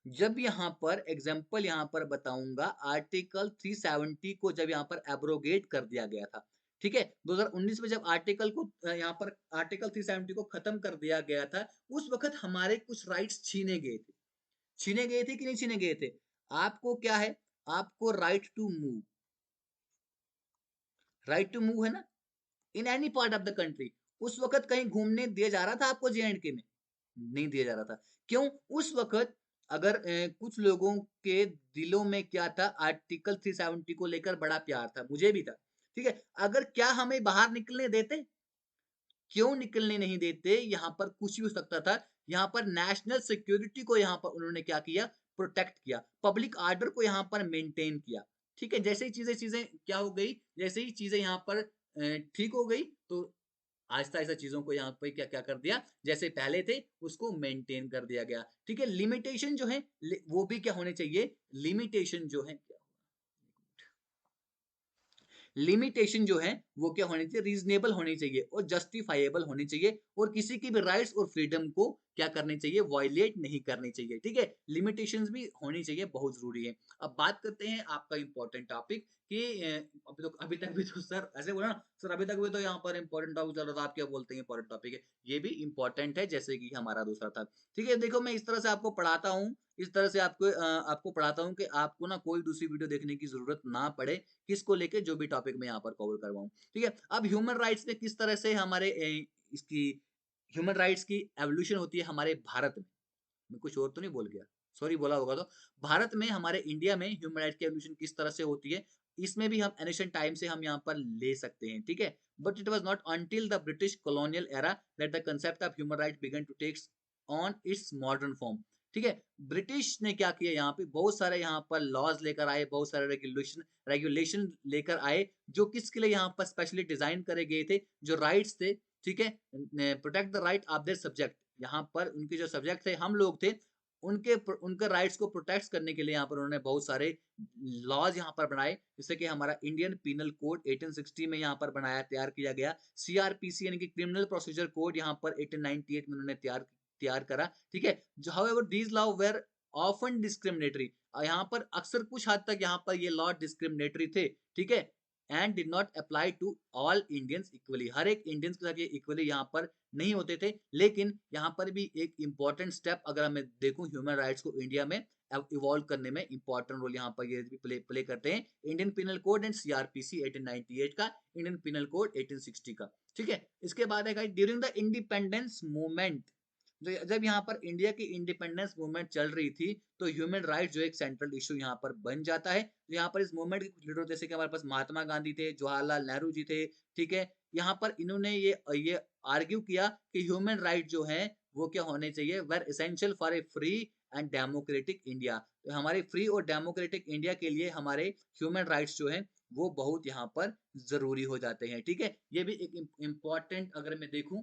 A: जब यहाँ पर एग्जाम्पल यहाँ पर बताऊंगा, आर्टिकल 370 को जब यहाँ पर एब्रोगेट कर दिया गया था, ठीक है, 2019 में जब आर्टिकल को यहाँ पर आर्टिकल 370 को खत्म कर दिया गया था, उस वक्त हमारे कुछ राइट्स छीने गए थे, छीने गए थे कि नहीं छीने गए थे। आपको क्या है, आपको right to move, right to move है ना, in any part of the country. उस वक्त कहीं घूमने दिया जा रहा था आपको JNK में, नहीं दिया जा रहा था, क्यों, उस वक्त अगर कुछ लोगों के दिलों में क्या था, आर्टिकल 370 को लेकर बड़ा प्यार था, मुझे भी था, ठीक है, अगर क्या हमें बाहर निकलने देते, क्यों निकलने नहीं देते, यहाँ पर कुछ भी हो सकता था। यहाँ पर नेशनल सिक्योरिटी को यहाँ पर उन्होंने क्या किया, प्रोटेक्ट किया, पब्लिक ऑर्डर को यहाँ पर मेंटेन किया, ठीक है। जैसे ही चीजें चीजें क्या हो गई, जैसे ही चीजें यहाँ पर ठीक हो गई, तो आहिस्ता आहिस्ता चीजों को यहाँ पर क्या क्या कर दिया, जैसे पहले थे उसको मेंटेन कर दिया गया, ठीक है। लिमिटेशन जो है वो भी क्या होने चाहिए, लिमिटेशन जो है, लिमिटेशन जो है वो क्या होनी चाहिए, रीजनेबल होनी चाहिए और जस्टिफाइएबल होनी चाहिए, और किसी की भी राइट्स और फ्रीडम को क्या करनी चाहिए, वायलेट नहीं करनी चाहिए, ठीक है। लिमिटेशंस भी होनी चाहिए, बहुत जरूरी है। अब बात करते हैं आपका इंपॉर्टेंट टॉपिक कि अभी तक भी तो सर ऐसे बोला ना सर, अभी तक भी तो यहाँ पर इंपॉर्टेंट टॉपिक चल रहा था, आप क्या बोलते हैं इंपॉर्टेंट टॉपिक है, ये भी इंपॉर्टेंट है जैसे कि हमारा दूसरा था, ठीक है। देखो मैं इस तरह से आपको पढ़ाता हूँ, इस तरह से आपको पढ़ाता हूँ कि आपको ना कोई दूसरी वीडियो देखने की जरूरत ना पड़े, किसको लेके, जो भी टॉपिक मैं यहाँ पर कवर करवाऊं, ठीक है। अब ह्यूमन राइट्स ने किस तरह से हमारे इसकी ह्यूमन राइट्स की एवोल्यूशन होती है हमारे भारत में, मैं कुछ और तो नहीं बोल गया, सॉरी बोला होगा तो, भारत में हमारे इंडिया में ह्यूमन राइट्स की एवोल्यूशन किस तरह से होती है, इसमें भी हम एनिशिएंट टाइम से हम यहाँ पर ले सकते हैं, ठीक है। But it was not until the British colonial era that the concept of human right began to take on its modern form, ठीक है। ब्रिटिश ने क्या किया, यहाँ पे बहुत सारे यहाँ पर लॉज लेकर आए, बहुत सारे रेगुलेशन रेगुलेशन लेकर आए, जो किसके लिए यहाँ पर स्पेशली डिजाइन करे गए थे, जो राइट्स थे, ठीक है, protect the right of their subject, यहाँ पर उनके जो सब्जेक्ट थे हम लोग थे, उनके उनके राइट्स को प्रोटेक्ट करने के लिए यहाँ पर उन्होंने बहुत सारे लॉज यहाँ पर बनाए, जैसे कि हमारा इंडियन पिनल कोड 1860 में यहाँ पर बनाया, तैयार किया गया, CRPC यानी कि क्रिमिनल प्रोसीजर कोड यहाँ पर 1898 में उन्होंने तैयार तैयार करा, ठीक है। However these law were often discriminatory, यहाँ पर अक्सर कुछ हद तक यहाँ पर ये लॉ डिस्क्रिमिनेटरी थे, ठीक है, and did not apply to all Indians equally, हर एक इंडियंस के साथ ये इक्वली यहाँ पर नहीं होते थे। लेकिन यहाँ पर भी एक इंपॉर्टेंट स्टेप अगर मैं देखूं ह्यूमन राइट्स को इंडिया में इवॉल्व करने में इंपॉर्टेंट रोल यहाँ पर ये भी प्ले करते हैं, Indian penal code and CRPC 1898 का, इंडियन पिनल कोड 1860 का, ठीक है। इसके बाद है ड्यूरिंग द इंडिपेंडेंस मूवमेंट, जब यहाँ पर इंडिया की इंडिपेंडेंस मूवमेंट चल रही थी, तो ह्यूमन राइट जो एक सेंट्रल इशू यहाँ पर बन जाता है। तो यहाँ पर इस मूवमेंट के कुछ लीडर जैसे कि हमारे पास महात्मा गांधी थे, जवाहरलाल नेहरू जी थे, ठीक है, यहाँ पर इन्होंने ये आर्ग्यू किया कि ह्यूमन राइट जो है वो क्या होने चाहिए, were essential for a free and democratic India, तो हमारे फ्री और डेमोक्रेटिक इंडिया के लिए हमारे ह्यूमन राइट्स जो है वो बहुत यहाँ पर जरूरी हो जाते हैं, ठीक है। ये भी एक इम्पॉर्टेंट अगर मैं देखूं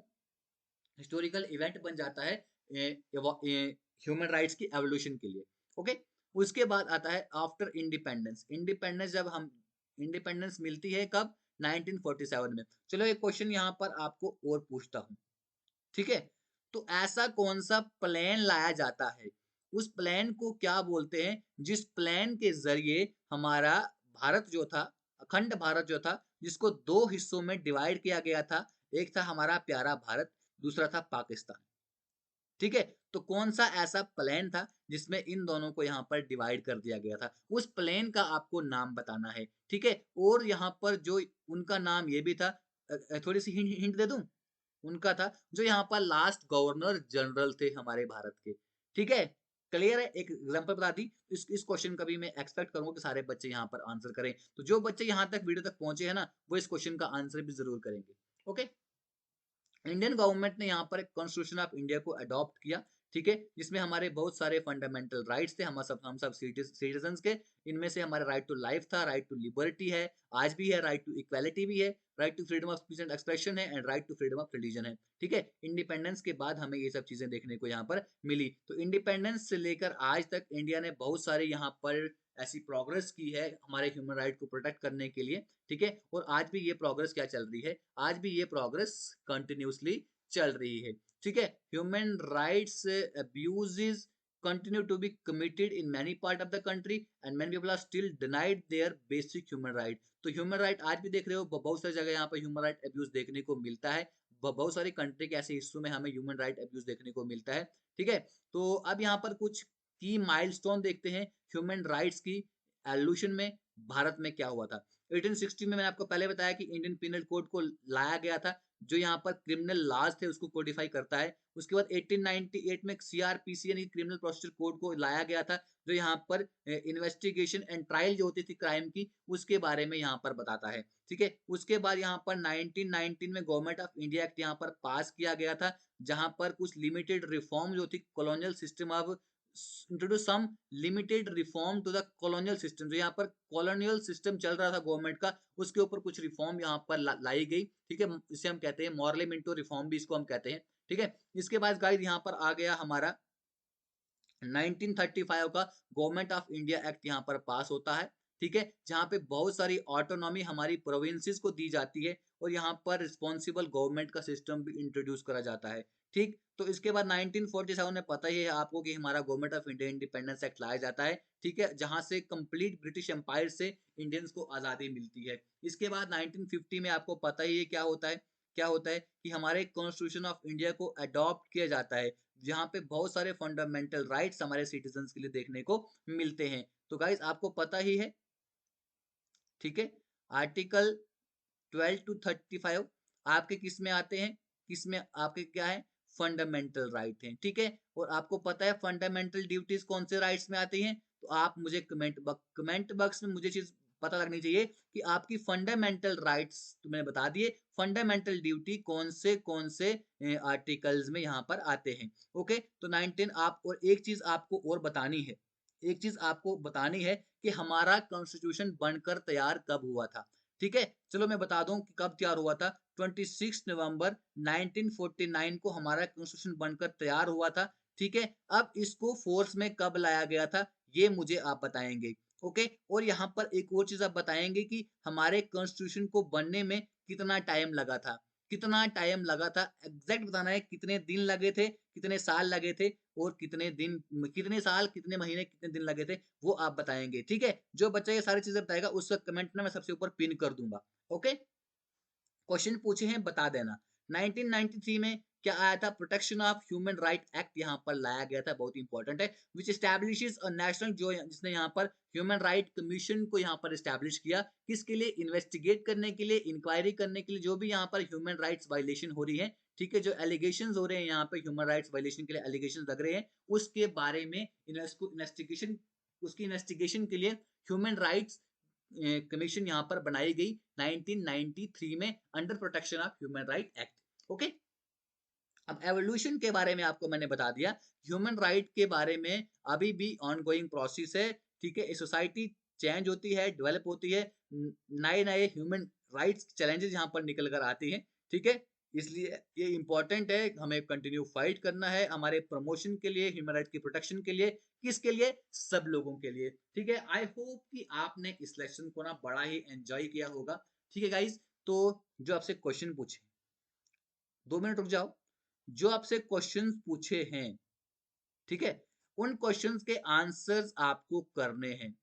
A: हिस्टोरिकल इवेंट बन जाता है ह्यूमन राइट्स की एवोल्यूशन के लिए, ओके। उसके बाद आता है आफ्टर इंडिपेंडेंस, इंडिपेंडेंस जब हम इंडिपेंडेंस मिलती है कब, 1947 में। चलो एक क्वेश्चन यहाँ पर आपको और पूछता हूँ, ठीक है। तो ऐसा कौन सा प्लान लाया जाता है उस प्लान को क्या बोलते हैं, जिस प्लान के जरिए हमारा भारत जो था, अखंड भारत जो था, जिसको दो हिस्सों में डिवाइड किया गया था। एक था हमारा प्यारा भारत, दूसरा था पाकिस्तान। ठीक है, तो कौन सा ऐसा प्लेन था जिसमें इन दोनों को यहाँ पर डिवाइड कर दिया गया था, उस प्लेन का आपको नाम बताना है। ठीक है, और यहाँ पर जो उनका नाम ये भी था, थोड़ी सी हिंट हिंट दे दूं, उनका था जो यहाँ पर लास्ट गवर्नर जनरल थे हमारे भारत के। ठीक है, क्लियर है, एक एग्जांपल बता दी। इस क्वेश्चन का भी मैं एक्सपेक्ट करूंगा कि सारे बच्चे यहाँ पर आंसर करें, तो जो बच्चे यहाँ तक वीडियो तक पहुंचे हैं ना, वो इस क्वेश्चन का आंसर भी जरूर करेंगे। ओके, इंडियन गवर्नमेंट ने यहाँ पर एक कॉन्स्टिट्यूशन ऑफ इंडिया को अडॉप्ट किया। ठीक है, जिसमें हमारे बहुत सारे फंडामेंटल राइट्स थे, हम सब सिटीजन के। इनमें से हमारा राइट टू लाइफ था, राइट टू लिबर्टी है, आज भी है, राइट टू इक्वालिटी भी है, right to freedom of speech and expression है, and right to freedom of religion है। ठीक है, इंडिपेंडेंस के बाद हमें ये सब चीजें देखने को यहाँ पर मिली। तो इंडिपेंडेंस से लेकर आज तक इंडिया ने बहुत सारे यहाँ पर ऐसी प्रोग्रेस की है हमारे ह्यूमन राइट को प्रोटेक्ट करने के लिए। ठीक है, और आज भी ये प्रोग्रेस क्या चल रही है, आज भी ये प्रोग्रेस कंटिन्यूसली चल रही है। ठीक है, human rights abuses continue to be committed in many part of the country and many people are still denied their basic human right। तो ह्यूमन राइट आज भी देख रहे हो, बहुत सारी जगह यहाँ पर ह्यूमन राइट अब्यूज देखने को मिलता है। बहुत सारी कंट्री के ऐसे हिस्सों में हमें ह्यूमन राइट अब्यूज देखने को मिलता है। ठीक है, तो अब यहाँ पर कुछ की माइलस्टोन देखते हैं ह्यूमन राइट्स की एवोल्यूशन में। भारत में क्या हुआ था, 1860 में मैंने आपको पहले बताया कि इंडियन पिनल कोड को लाया गया था, जो यहाँ पर क्रिमिनल लॉज थे उसको कोडिफाई करता है। उसके बाद 1898 में सीआरपीसी यानी क्रिमिनल प्रोसीजर कोड को लाया गया था, जो यहाँ पर इन्वेस्टिगेशन एंड ट्रायल जो होती थी क्राइम की, उसके बारे में यहाँ पर बताता है। ठीक है, उसके बाद यहाँ पर 1919 में गवर्नमेंट ऑफ इंडिया एक्ट यहाँ पर पास किया गया था, जहाँ पर कुछ लिमिटेड रिफॉर्म जो थी colonial system of introduce some limited reform to the colonial system. जो यहाँ पर कॉलोनियल सिस्टम चल रहा था गवर्नमेंट का, उसके ऊपर कुछ रिफॉर्म यहाँ पर लाई गई। ठीक है, इसे हम कहते हैं मॉरले मिंटो रिफॉर्म भी इसको हम कहते हैं। ठीक है, इसके बाद गाइस यहाँ पर आ गया हमारा 1935 का गवर्नमेंट ऑफ इंडिया एक्ट यहाँ पर पास होता है। ठीक है, जहाँ पे बहुत सारी ऑटोनॉमी हमारी प्रोविंसेस को दी जाती है, और यहाँ पर रिस्पॉन्सिबल गवर्नमेंट का सिस्टम भी इंट्रोड्यूस करा जाता है। ठीक, तो इसके बाद 1947 में पता ही है आपको कि हमारा government of India independence act लाया जाता है। ठीक है, जहां से कंप्लीट ब्रिटिश एम्पायर से इंडियंस को आज़ादी मिलती है। इसके बाद 1950 में आपको पता ही है क्या होता है, क्या होता है कि हमारे कॉन्स्टिट्यूशन ऑफ इंडिया को अडॉप्ट किया जाता है, जहाँ पे बहुत सारे फंडामेंटल राइट्स हमारे सिटीजन्स के लिए देखने को मिलते हैं। तो गाइज आपको पता ही है, ठीक है, आर्टिकल 12 to 35 आपके किस में आते हैं, किस में आपके क्या है, फंडामेंटल राइट हैं। ठीक है, और आपको पता है फंडामेंटल ड्यूटीज कौन से राइट्स में आती हैं, तो आप मुझे कमेंट बॉक्स में मुझे चीज पता लगनी चाहिए कि आपकी फंडामेंटल राइट्स तो मैंने बता दिए, फंडामेंटल ड्यूटी कौन से आर्टिकल्स में यहाँ पर आते हैं। ओके, तो 19 आप, और एक चीज आपको और बतानी है, एक चीज आपको बतानी है कि हमारा कॉन्स्टिट्यूशन बनकर तैयार कब हुआ था। ठीक है, चलो मैं बता दूं कि कब तैयार हुआ था। 26 नवंबर 1949 को हमारा कॉन्स्टिट्यूशन बनकर तैयार हुआ था। ठीक है, अब इसको फोर्स में कब लाया गया था, ये मुझे आप बताएंगे। ओके, और यहाँ पर एक और चीज आप बताएंगे कि हमारे कॉन्स्टिट्यूशन को बनने में कितना टाइम लगा था, कितना टाइम लगा था, एग्जैक्ट बताना है, कितने दिन लगे थे, कितने साल लगे थे, और कितने दिन, कितने साल, कितने महीने, कितने दिन लगे थे, वो आप बताएंगे। ठीक है, जो बच्चा ये सारी चीजें बताएगा उसका कमेंट ना मैं सबसे ऊपर पिन कर दूंगा। ओके, क्वेश्चन पूछे हैं बता देना। 1993 में क्या आया था, protection of human right act यहाँ पर लाया गया था, बहुत इंपॉर्टेंट है, विच एस्टैब्लिशेस अ नेशनल, जो जिसने यहाँ पर ह्यूमन राइट कमीशन को यहाँ पर एस्टैब्लिश किया, किसके लिए, इन्वेस्टिगेट करने के लिए, इंक्वायरी करने के लिए, जो भी यहाँ पर ह्यूमन राइट्स वायलेशन हो रही है। ठीक है, जो एलिगेशन हो रहे हैं यहाँ पर ह्यूमन राइट्स वायलेशन के लिए एलिगेशन लग रहे हैं, उसके बारे में इन्वेस्टिगेशन, उसकी इन्वेस्टिगेशन के लिए ह्यूमन राइट्स कमीशन यहाँ पर बनाई गई 1993 में under protection of human right act. Okay, अब एवोल्यूशन के बारे में आपको मैंने बता दिया, ह्यूमन राइट के बारे में अभी भी ऑनगोइंग प्रोसेस है। ठीक है, सोसाइटी चेंज होती है, डेवलप होती है, नए नए ह्यूमन राइट्स चैलेंजेस यहाँ पर निकल कर आती हैं। ठीक है, इसलिए ये इंपॉर्टेंट है, हमें कंटिन्यू फाइट करना है हमारे प्रमोशन के लिए, ह्यूमन राइट की प्रोटेक्शन के लिए, किसके लिए, सब लोगों के लिए। ठीक है, आई होप कि आपने इस लेसन को ना बड़ा ही एंजॉय किया होगा। ठीक है गाइज, तो जो आपसे क्वेश्चन पूछे, 2 मिनट रुक जाओ, जो आपसे क्वेश्चन पूछे हैं, ठीक है, उन क्वेश्चंस के आंसर्स आपको करने हैं।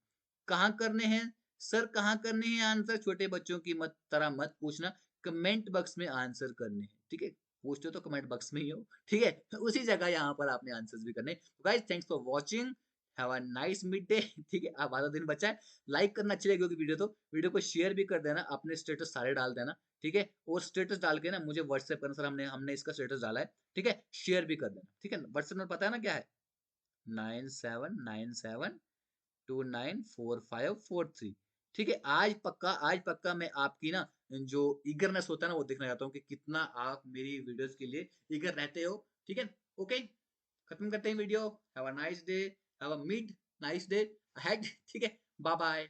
A: कहाँ करने हैं? सर कहाँ करने हैं आंसर? छोटे बच्चों की मत तरह मत पूछना, कमेंट बॉक्स में आंसर करने हैं, ठीक है? पूछते हो तो कमेंट बॉक्स में ही हो, ठीक है? तो उसी जगह यहाँ पर आपने आंसर्स भी करने हैं। Guys thanks for watching, have a nice mid day ठीक है? अब आधा दिन बचा है, लाइक करना अच्छी लगी होगी वीडियो को शेयर भी कर देना, अपने स्टेटस सारे डाल देना, ठीक है? और स्टेटस डाल के ना मुझे व्हाट्सएप करना, सर हमने हमने इसका स्टेटस डाला है, ठीक है? शेयर भी कर देना, ठीक है? व्हाट्सएप नंबर पता है ना क्या है? 9797294543 ठीक है। आज पक्का मैं आपकी ना जो ईगरनेस होता है ना वो देखना चाहता हूँ कि कितना आप मेरी वीडियोस के लिए ईगर रहते हो, ठीक है। ओके, खत्म करते हैं video. Have a nice day, have a mid nice day ahead ठीक है। Bye bye.